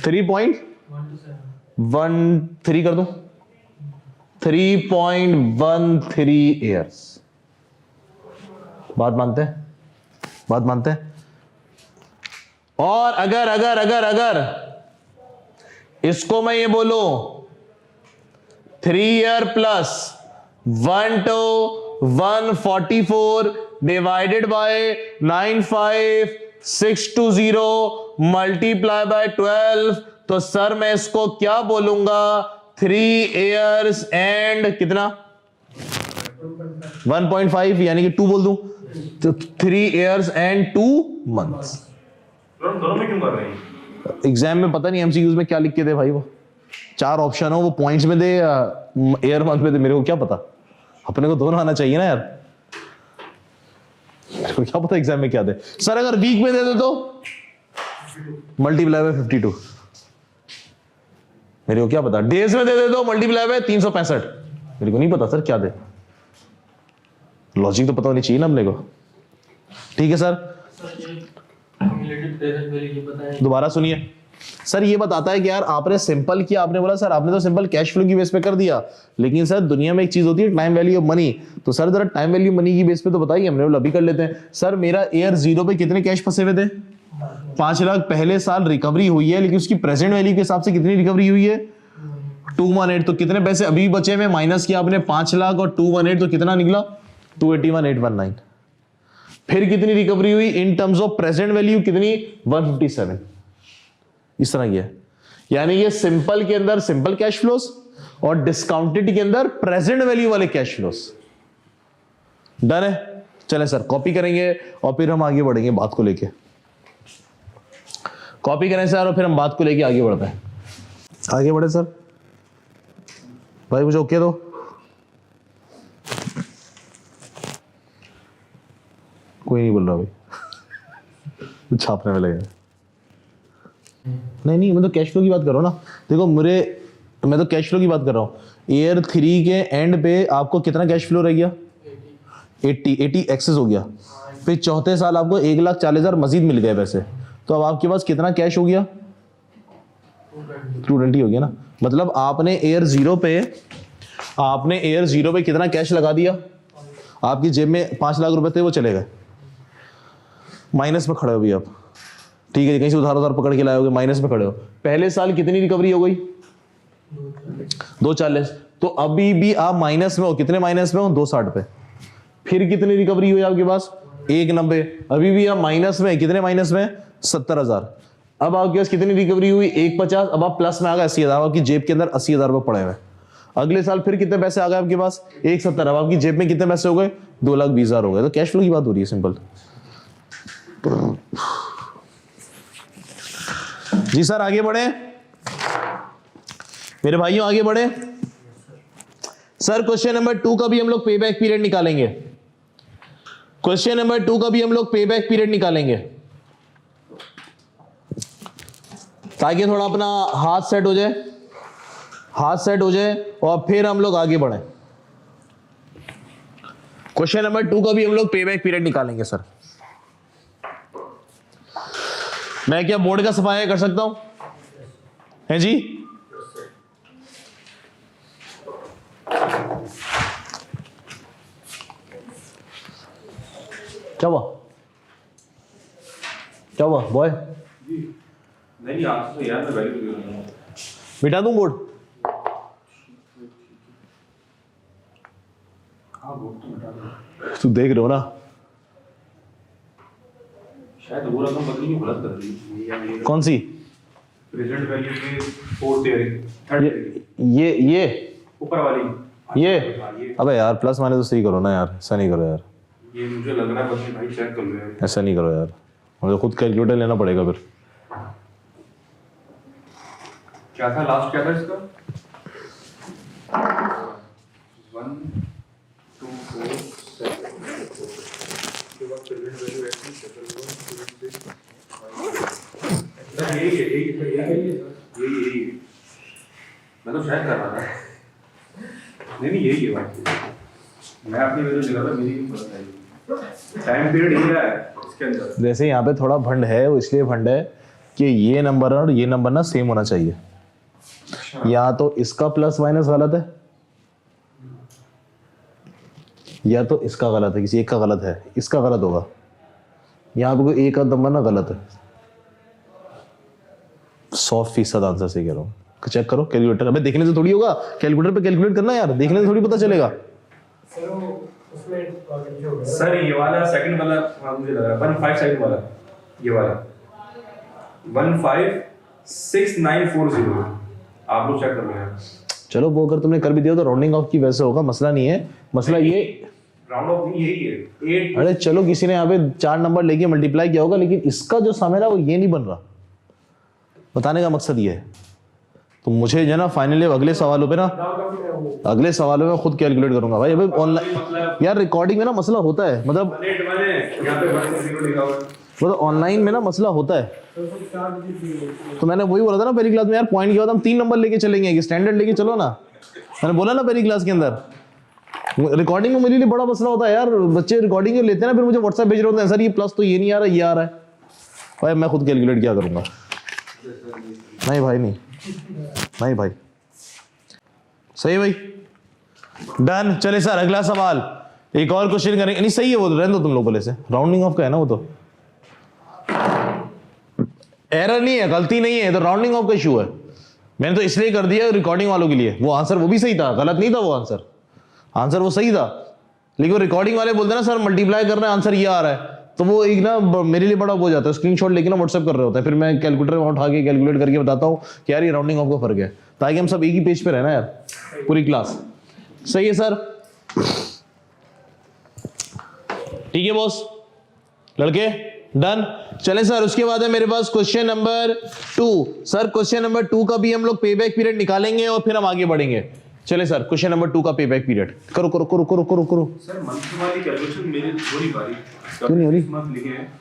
3.13 कर दो। 3.13 ईयर्स। बात मानते हैं? बात मानते हैं? और अगर अगर अगर अगर इसको मैं ये बोलूं 3 year plus 12144 divided by 95620 multiply by 12, तो सर मैं इसको क्या बोलूंगा? 3 ईयर्स एंड कितना? 1.5 यानी कि 2 बोल दूं तो 3 ईयर्स एंड 2 मंथ्स। दोनों में क्यों कर रहे हैं? एग्जाम में पता नहीं एमसीक्यूज में क्या लिख के दे भाई, वो 4 ऑप्शन हो, वो पॉइंट्स में दे या एयर मंथ में दे, मेरे को क्या पता। अपने को दोनों आना चाहिए ना यार, मेरे को क्या पता एग्जाम में क्या दे। सर अगर वीक में दे दे तो मल्टीप्लाई बाय 52, मेरे को क्या पता। डेज में दे दे तो मल्टीप्लाई बाय 365, मेरे को नहीं पता सर क्या दे। लॉजिक तो पता होनी चाहिए ना अपने को। ठीक है सर, दोबारा सुनिए। सर ये बताता है कि यार आपने सिंपल किया, आपने बोला सर आपने तो सिंपल कैश फ्लो की बेस पे कर दिया, लेकिन सर दुनिया में एक चीज होती है टाइम वैल्यू ऑफ मनी। तो सर जरा टाइम वैल्यू मनी की बेस पे तो बताइए, हमने बोला अभी कर लेते हैं। सर मेरा एयर 0 पे कितने कैश फंसे हुए थे? 5 लाख। पहले साल रिकवरी हुई है, लेकिन उसकी प्रेजेंट वैल्यू के हिसाब से कितनी रिकवरी हुई है? 218। तो कितने पैसे अभी बचे हुए? माइनस किया आपने 5 लाख और 218, तो कितना निकला? 281,819। फिर कितनी रिकवरी हुई in terms of present value? कितनी? 157। इस तरह की है। यानी ये सिंपल के अंदर सिंपल कैश फ्लोस और डिस्काउंटेड के अंदर प्रेजेंट वैल्यू वाले कैश फ्लोस। डन है? चले सर कॉपी करेंगे और फिर हम आगे बढ़ेंगे बात को लेके। कॉपी करें सर और फिर हम बात को लेके आगे बढ़ते हैं। आगे बढ़े सर, भाई मुझे ओके दो। कोई नहीं बोल रहा भाई, छापने में लगे। नहीं नहीं, मैं तो कैश फ्लो की बात कर रहा हूँ ना। देखो मैं तो कैश फ्लो की बात कर रहा हूँ। ईयर 3 के एंड पे आपको कितना कैश फ्लो रह गया? 80 एक्सेस हो गया। फिर चौथे साल आपको 1,40,000 मजीद मिल गए पैसे, तो अब आपके पास कितना कैश हो गया? 220 हो गया ना। मतलब आपने ईयर जीरो पे कितना कैश लगा दिया? आपकी जेब में 5 लाख रुपए थे, वो चले गए, माइनस में खड़े हो भी आप। ठीक है, कहीं से उधार पकड़ के लाए होगे, माइनस में खड़े हो। पहले साल कितनी रिकवरी हो गई? 240। तो अभी भी आप माइनस में हो। कितने माइनस में हो? 260 पे। फिर कितनी रिकवरी हुई आपके पास? 190। अभी भी आप माइनस में। कितने माइनस में? 70,000। अब आपके पास कितनी रिकवरी हुई? 150। अब आप प्लस में आ गए 80,000। आपकी जेब के अंदर 80,000 रुपए पड़े हुए। अगले साल फिर कितने पैसे आ गए आपके पास? 170। अब आपकी जेब में कितने पैसे हो गए? 2,20,000 हो गए। तो कैश फ्लो की बात हो रही है, सिंपल। जी सर, आगे बढ़े मेरे भाइयों, आगे बढ़े। सर क्वेश्चन नंबर 2 का भी हम लोग पे बैक पीरियड निकालेंगे। क्वेश्चन नंबर 2 का भी हम लोग पे बैक पीरियड निकालेंगे, ताकि थोड़ा अपना हाथ सेट हो जाए, और फिर हम लोग आगे बढ़े। क्वेश्चन नंबर 2 का भी हम लोग पे बैक पीरियड निकालेंगे। सर मैं क्या बोर्ड का सफाया कर सकता हूं? है जी? क्या हुआ बॉय? नहीं आप तो यार मैं वैल्यू दे रहा हूँ। मिटा दूं बोर्ड? हाँ बोर्ड तो मिटा दो। तू देख रहे हो ना, शायद वो रकम बदली नहीं, गलत कर दी। कौन सी? प्रेजेंट वैल्यू में फोर्थ ईयर, थर्ड ये ऊपर वाली ये हाँ, ये अबे यार, प्लस माइनस तो सही करो ना यार, ऐसा नहीं करो यार, ये मुझे लग रहा है बच्चे भाई चेक कर लो यार। ऐसा नहीं करो यार, मुझे खुद कैलकुलेटर लेना पड़ेगा फिर। क्या था लास्ट, क्या था इसका? 1 2 4 7 के बाद प्रेजेंट वैल्यू एक्चुअली सेटल 1 यही मैं तो शायद कर रहा था। नहीं यही है बात। मैं अपनी वैल्यू दिखा था, मेरी भी पता है टाइम पीरियड यही है इसके अंदर। जैसे यहाँ पे थोड़ा फंड है, वो इसलिए फंड है कि ये नंबर और ये नंबर ना सेम होना चाहिए। या तो इसका प्लस माइनस गलत है, या तो इसका गलत है, किसी एक का गलत है, इसका गलत होगा। यहाँ पे कोई एक का नंबर ना गलत है। 100% आंसर सही कह रहा हूँ। चेक करो कैलकुलेटर। अबे देखने से थोड़ी होगा, कैलकुलेटर पे कैलकुलेट करना यार, देखने से थोड़ी पता चलेगा। सर ये वाला सेकंड वाला, हाँ मुझे लग रहा है 15 सेकंड वाला, ये वाला 156940 आप लोग चेक कर लो यार। चलो वो अगर तुमने कर भी दिया तो राउंडिंग ऑफ की वैसे होगा, मसला नहीं है। मसला ये राउंड ऑफ नहीं, यही है 8। अरे चलो किसी ने यहाँ पे 4 नंबर लेके मल्टीप्लाई किया होगा, लेकिन इसका जो समय ना वो ये नहीं बन रहा। बताने का मकसद ये है। तो मुझे जो ना फाइनली अगले सवालों में खुद कैलकुलेट करूंगा भाई। अभी ऑनलाइन यार रिकॉर्डिंग में ना मसला होता है, मतलब ऑनलाइन में ना मसला होता है। तो मैंने वही बोला था ना पहली क्लास में यार, पॉइंट के बाद हम 3 नंबर लेके चलेंगे कि स्टैंडर्ड लेके चलो ना। मैंने बोला ना पहली क्लास के अंदर, रिकॉर्डिंग में मेरे लिए बड़ा मसला होता है यार। बच्चे रिकॉर्डिंग लेते हैं ना, फिर मुझे व्हाट्सएप भेज रहे होते हैं, सर ये प्लस तो ये नहीं आ रहा, ये आ रहा है। भाई मैं खुद कैलकुलेट क्या करूंगा? नहीं भाई, नहीं भाई, सही भाई, डन। चले सर अगला सवाल, एक और क्वेश्चन करेंगे। नहीं सही है वो, रहने दो तुम लोग बोले से, राउंडिंग ऑफ का है ना वो, तो एरर नहीं है, गलती नहीं है, तो राउंडिंग ऑफ का इशू है। मैंने तो इसलिए कर दिया रिकॉर्डिंग वालों के लिए। वो आंसर वो भी सही था, गलत नहीं था वो आंसर वो सही था। लेकिन रिकॉर्डिंग वाले बोलते हैं ना सर मल्टीप्लाई कर रहे हैं, आंसर ये आ रहा है, तो वो एक ना मेरे लिए बड़ा हो जाता है। स्क्रीनशॉट लेके ना व्हाट्सएप कर रहे होते हैं, फिर मैं कैलकुलेटर में उठा के कैलकुलेट करके बताता हूँ कि यार ये राउंडिंग ऑफ का फर्क है, ताकि हम सब एक ही पेज पे रहना यार पूरी क्लास। सही है सर, ठीक है बॉस, लड़के डन। चले सर उसके बाद है मेरे पास question number 2। Sir question number 2 का भी हम लोग पे बैक पीरियड निकालेंगे और फिर हम आगे बढ़ेंगे। चले सर, क्वेश्चन नंबर 2 का पे बैक पीरियड करो करो करो करो करो करो। सर मंथ वाली कैलकुलेशन मेरी हो नहीं पा रही। क्यों नहीं हो रही? मंथ लिखे हैं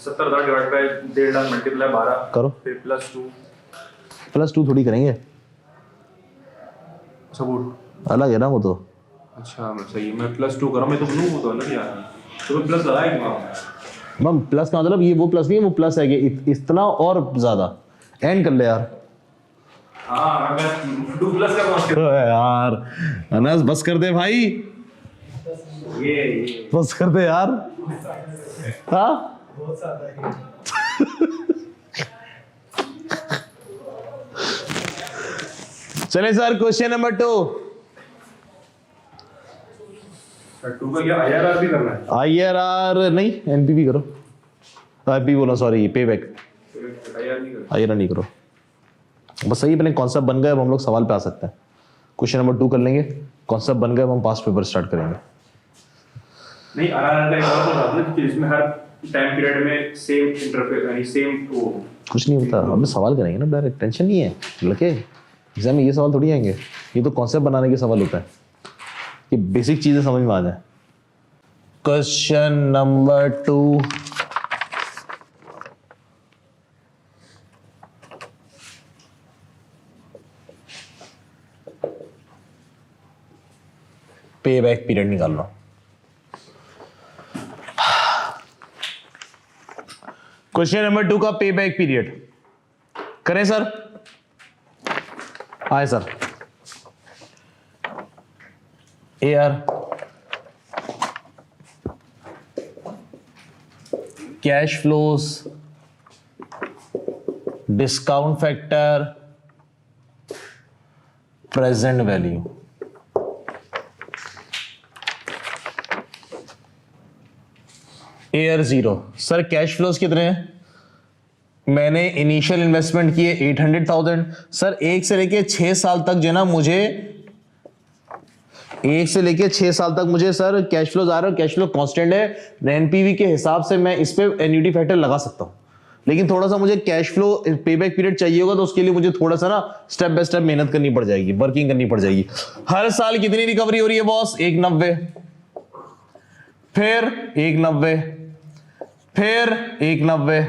70,000 डिवाइड बाय 1.5 लाख मल्टीप्लाई 12 करो। फिर +2 +2 थोड़ी करेंगे, सबूत अलग है ना वो तो। अच्छा मैं सही मैं +2 कर रहा हूं, मैं तो बनूं वो तो अलग ही आ रहा है। तो प्लस लगाए क्यों? मैम प्लस का मतलब ये वो प्लस नहीं है, वो प्लस है कि इतना और ज्यादा। एंड कर ले यार। हाँ मैं 2 प्लस कर रहा हूं यार अनस बस कर दे भाई, ये बस कर दे यार। हाँ बहुत ज्यादा है। चले सर, क्वेश्चन नंबर 2। सर 2 का क्या IRR भी करना है? IRR नहीं, NPV करो। NPV बोला, सॉरी पे बैक। IRR नहीं करना। IRR नहीं करो, बस सही अपने कॉन्सेप्ट बन गए, अब हम लोग सवाल पे आ सकते हैं। क्वेश्चन नंबर 2 कर लेंगे, कॉन्सेप्ट बन गए, अब हम पास्ट पेपर स्टार्ट करेंगे। नहीं RRR का एक और बता दो कि इसमें हर टाइम पीरियड में सेम इंटरफेस यानी सेम वो कुछ नहीं होता, हम सवाल करेंगे ना डायरेक्ट, टेंशन नहीं है। लगे एग्जाम में ये सवाल थोड़ी आएंगे, ये तो कॉन्सेप्ट बनाने के सवाल होता है कि बेसिक चीजें समझ में आ जाए। क्वेश्चन नंबर 2, पे बैक पीरियड निकालना। क्वेश्चन नंबर 2 का पे बैक पीरियड करें सर? आए sir. AR cash flows, discount factor, present value. AR 0। Sir cash flows कितने हैं? मैंने इनिशियल इन्वेस्टमेंट किए 800,000। सर 1 से लेके 6 साल तक जो ना मुझे 1 से लेके 6 साल तक मुझे सर कैश फ्लोज आ रहा है, कैश फ्लो कांस्टेंट है। एनपीवी के हिसाब से मैं इस पे एन्युटी फैक्टर लगा सकता हूं, लेकिन थोड़ा सा मुझे कैश फ्लो पे बैक पीरियड चाहिए होगा, तो उसके लिए मुझे थोड़ा सा ना स्टेप बाय स्टेप मेहनत करनी पड़ जाएगी, वर्किंग करनी पड़ जाएगी। हर साल कितनी रिकवरी हो रही है बॉस? 190, फिर 190, फिर 190,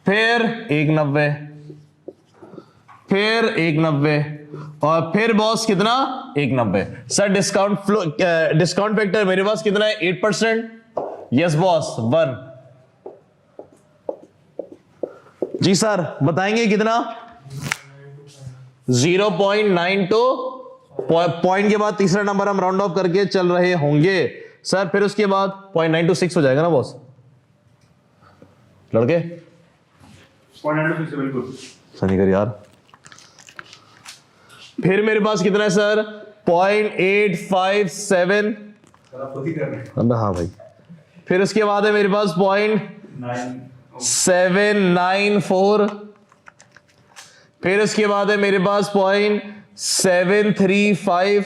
फिर 190, फिर 190, और फिर बॉस कितना? 190। सर डिस्काउंट फैक्टर मेरे पास कितना है? 8%। Yes boss 1। जी सर बताएंगे कितना? 0.92। पॉइंट के बाद तीसरा नंबर हम राउंड ऑफ करके चल रहे होंगे सर, फिर उसके बाद 0.926 हो जाएगा ना बॉस लड़के? 0.96 बिल्कुल सही कर यार। फिर मेरे पास कितना है सर? 0.857। आप खुद ही कर रहे हैं। अबे हाँ भाई। फिर उसके बाद है मेरे पास 0.794। फिर उसके बाद है मेरे पास 0.735।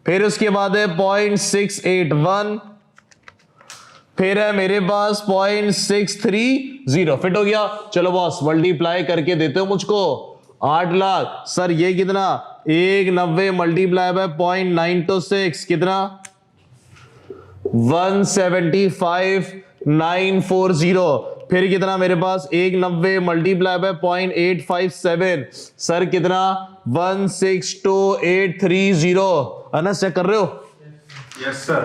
फिर उसके बाद है 0.681। फिर है मेरे पास 0.630। फिट हो गया? चलो बॉस मल्टीप्लाई करके देते हो मुझको। 8 लाख। सर ये कितना? 190 मल्टीप्लाई बाय 0.926 कितना? 175,940। फिर कितना मेरे पास? 190 मल्टीप्लाई बाय 0.857 सर कितना? 162,830। अनस चेक कर रहे हो? Yes sir.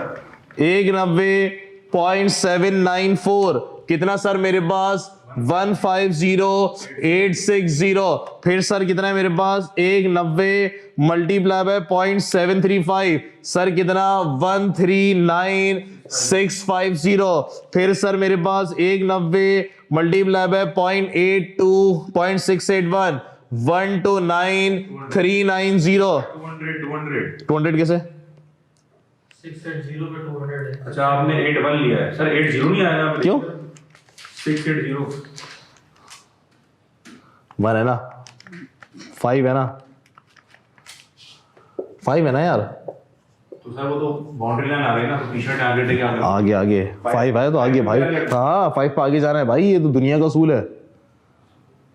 190.794 कितना सर मेरे पास? 150,860। फिर सर कितना है मेरे पास? 190 मल्टीप्लाई बाय 0.735 सर कितना? 139,650। फिर सर मेरे पास 190 मल्टीप्लाई बाय 0.82 129,390। 200 कैसे? 680 पे 200 है। अच्छा आपने 81 लिया है सर, 80 नहीं आएगा? क्यों? 680 1 है ना, 5 है ना, 5 है ना यार। तो सर वो तो बाउंड्री लाइन आ रही है ना, तो टी-शर्ट आगे टेके आगे आगे 5 है तो आगे भाई। हाँ 5 पे आगे जाना है भाई, ये तो दुनिया का असूल है।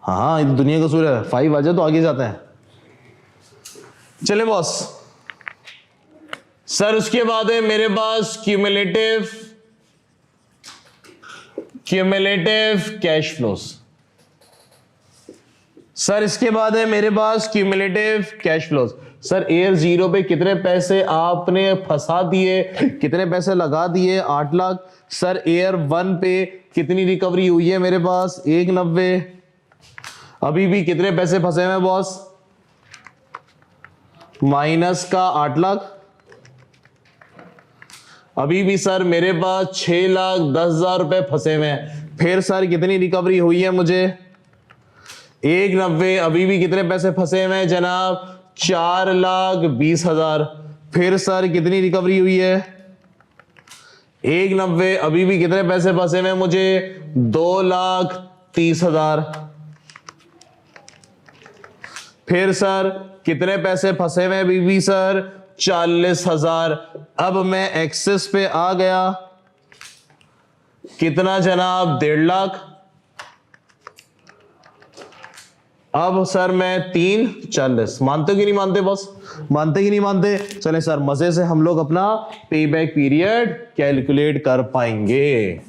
हाँ ये तो दुनिया का असूल है, 5 आ जाए तो आगे जाते हैं। चले बॉस सर, उसके बाद है मेरे पास क्यूमुलेटिव कैश फ्लोस। सर इसके बाद है मेरे पास cumulative cash flows. Sir year 0 पे कितने पैसे आपने फंसा दिए, कितने पैसे लगा दिए? 8 लाख। सर एयर 1 पे कितनी रिकवरी हुई है मेरे पास? 190। अभी भी कितने पैसे फंसे हुए बॉस? माइनस का 8 लाख। अभी भी सर मेरे पास 6,10,000 रुपए फंसे हुए हैं। फिर सर कितनी रिकवरी हुई है मुझे? 190। अभी भी कितने पैसे फंसे हुए हैं जनाब? 4,20,000। फिर सर कितनी रिकवरी हुई है? 190। अभी भी कितने पैसे फंसे हुए हैं मुझे? 2,30,000। फिर सर कितने पैसे फंसे हुए हैं अभी भी सर? 40,000। अब मैं एक्सेस पे आ गया, कितना जनाब? 1.5 लाख। अब सर मैं 3,40। मानते कि नहीं मानते बॉस? मानते कि नहीं मानते? चले सर मजे से हम लोग अपना पे बैक पीरियड कैलकुलेट कर पाएंगे।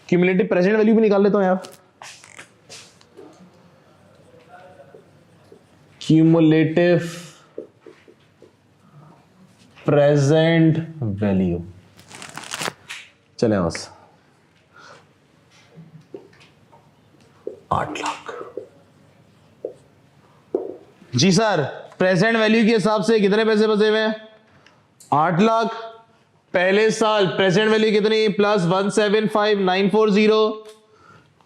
क्यूमुलेटिव प्रेजेंट वैल्यू भी निकाल लेता हूं यार। क्यूमुलेटिव प्रेजेंट वैल्यू, चले बस 8 लाख। जी सर प्रेजेंट वैल्यू के हिसाब से कितने पैसे बचे हुए हैं? 8 लाख। पहले साल प्रेजेंट वैल्यू कितनी? +175,940।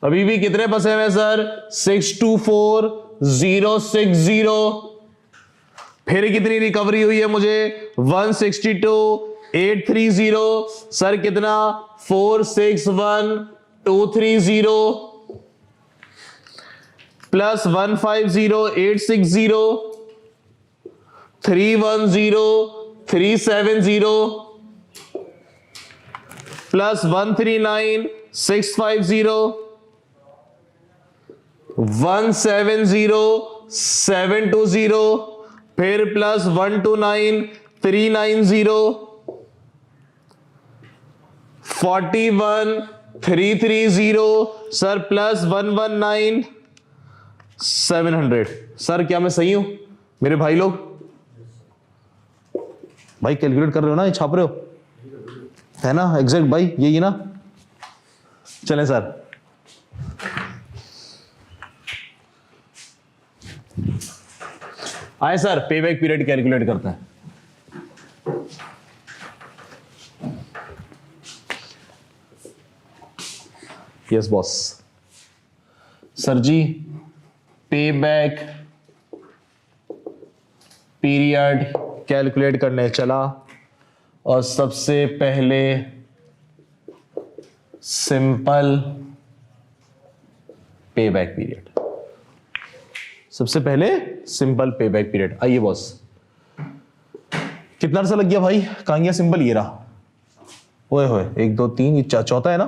अभी भी कितने बचे हुए हैं सर? 624,060। फिर कितनी रिकवरी हुई है मुझे? 162,830। सर कितना? 461,230 प्लस 150,860, 310,370 प्लस 139,650, 170,720 फिर प्लस 129,390, 41,330 सर प्लस 119,700। सर क्या मैं सही हूं मेरे भाई लोग? भाई कैलकुलेट कर रहे हो ना, ये छाप रहे हो है ना? एग्जैक्ट भाई यही ना? चलें सर आए सर पे बैक पीरियड कैलकुलेट करते हैं। Yes boss. सर जी पे बैक पीरियड कैलकुलेट करने चला और सबसे पहले सिंपल पे बैक पीरियड, सबसे पहले सिंपल पे बैक पीरियड। आइए बॉस कितना अर्सा लग गया भाई? कहां गया सिंपल? ये रहा। ओए होए 1 2 3 चौथा है ना?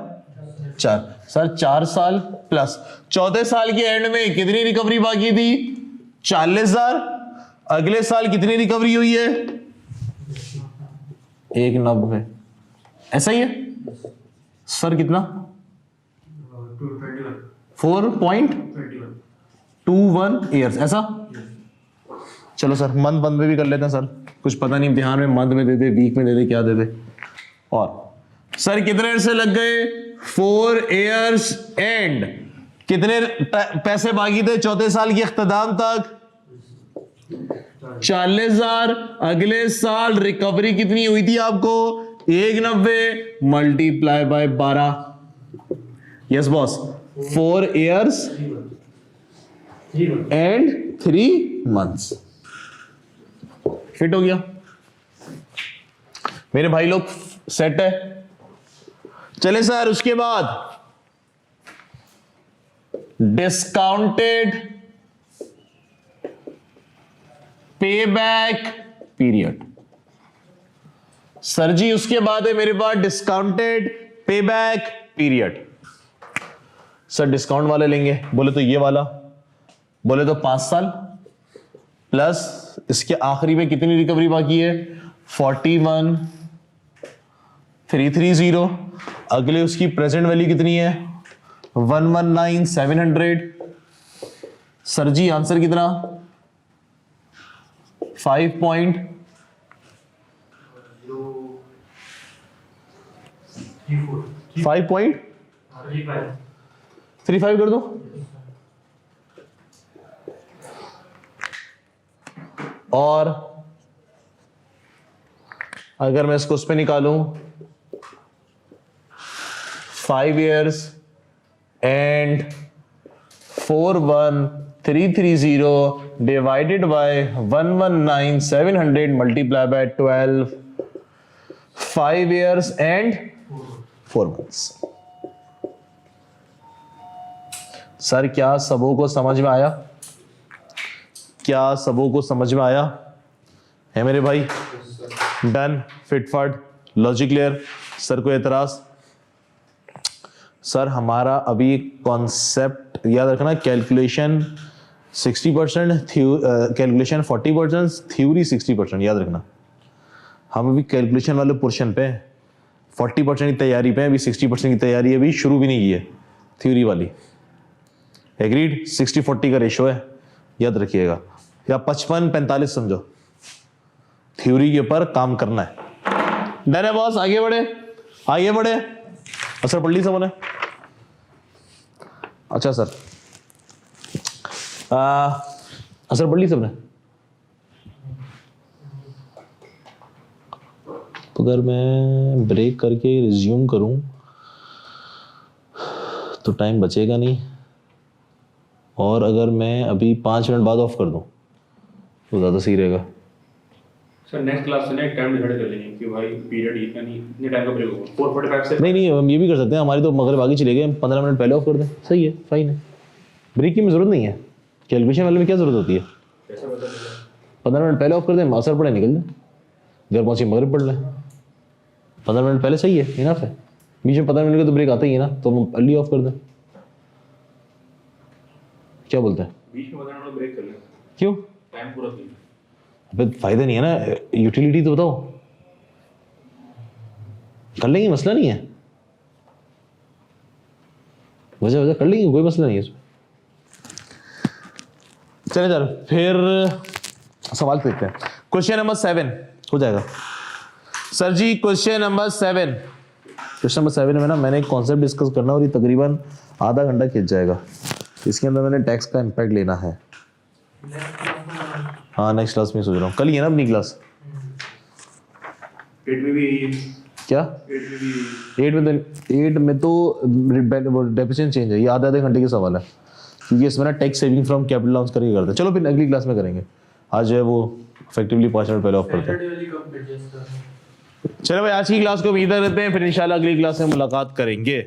4। सर 4 साल प्लस चौथे साल के एंड में कितनी रिकवरी बाकी थी? 40,000। अगले साल कितनी रिकवरी हुई है? 190। ऐसा ही है सर? कितना? 4.21 ईयर्स। ऐसा? चलो सर मंथ में भी कर लेते हैं सर, कुछ पता नहीं ध्यान में मंथ में दे दे, वीक में दे दे, क्या दे दे। और सर कितने अरसे लग गए? 4 इयर्स एंड कितने पैसे बाकी थे चौथे साल के इख्तिताम तक? 40,000। अगले साल रिकवरी कितनी हुई थी आपको? 190 multiply by 12। Yes boss 4 years and 3 months. Fit हो गया मेरे भाई लोग? सेट है? चले सर उसके बाद discounted payback period. Sir जी उसके बाद है मेरे पास discounted payback period. Sir discount वाले लेंगे, बोले तो ये वाला, बोले तो 5 साल प्लस इसके आखिरी में कितनी रिकवरी बाकी है 41,330। अगले उसकी प्रेजेंट वैल्यू कितनी है 119,700। सर जी आंसर कितना 5 पॉइंट 5.35 कर दो। और अगर मैं इसको उस पे निकालूं 5 years and 41,330 divided by 119,700 multiply by 12, 5 years and 4 months। Sir क्या सबों को समझ में आया? क्या सबों को समझ में आया है मेरे भाई? डन, फिटफाट, लॉजिक क्लियर। सर को एतराज? सर हमारा अभी कॉन्सेप्ट याद रखना, कैलकुलेशन 60%, कैलकुलेशन 40%, थ्योरी 60%, याद रखना। हम अभी कैलकुलेशन वाले पोर्शन पे 40% की तैयारी पे, अभी 60% की तैयारी अभी शुरू भी नहीं की है थ्योरी वाली। एग्रीड? 60-40 का रेशो है, याद रखिएगा, या 55-45 समझो। थ्योरी के ऊपर काम करना है। डन है बॉस? आगे बढ़े, आगे बढ़े। असर पढ़ ली सबों ने? अच्छा सर, असर पढ़ ली सबने? तो अगर मैं ब्रेक करके रिज्यूम करूं तो टाइम बचेगा नहीं, और अगर मैं अभी 5 मिनट बाद ऑफ कर दूं तो ज़्यादा सही रहेगा। सर नेक्स्ट क्लास से ना एक टाइम डिसाइड कर लेंगे कि भाई पीरियड इतना नहीं, इतने टाइम का ब्रेक होगा 4:45 से। नहीं हम ये भी कर सकते हैं, हमारी तो मगरिब आगे चले गए, 15 मिनट पहले ऑफ कर दें, सही है, फाइन है। ब्रेक की जरूरत नहीं है, कैलकुलेशन वाले में क्या जरूरत होती है? कैसा बता देगा? 15 मिनट पहले ऑफ कर दें, असर पड़े निकल जाए, घर पहुंचे मगरिब पढ़ लें। 15 मिनट पहले सही है, इनफ है। बीच में 15 मिनट का तो ब्रेक आता ही है ना, तो हम अर्ली ऑफ कर दें। क्या बोलते हैं? बीच में 15 मिनट ब्रेक कर लें। क्यों? टाइम पूरा नहीं। अबे फायदा नहीं है ना, यूटिलिटी तो बताओ। कर लेंगे, मसला नहीं है, वजह कर लेंगे, कोई मसला नहीं है इसमें। चले सर, फिर सवाल देखते हैं। क्वेश्चन नंबर 7 हो जाएगा सर जी। क्वेश्चन नंबर 7 में ना मैंने एक कॉन्सेप्ट डिस्कस करना, और ये तकरीबन आधा घंटा खिंच जाएगा। इसके अंदर मैंने टैक्स का इम्पैक्ट लेना है। हाँ नेक्स्ट क्लास में सोच रहा हूँ, कल ही है ना अपनी क्लास। 8 में भी क्या 8 में तो डेफिनेशन चेंज है, ये आधे घंटे की सवाल है, क्योंकि इसमें ना tax saving from capital launch करके करते हैं। चलो फिर अगली क्लास में करेंगे, आज जो है वो इफेक्टिवली 5 मिनट पहले ऑफ करते हैं। चलो भाई, आज की क्लास को भी इधर रहते हैं, फिर इंशाल्लाह अगली क्लास में मुलाकात करेंगे।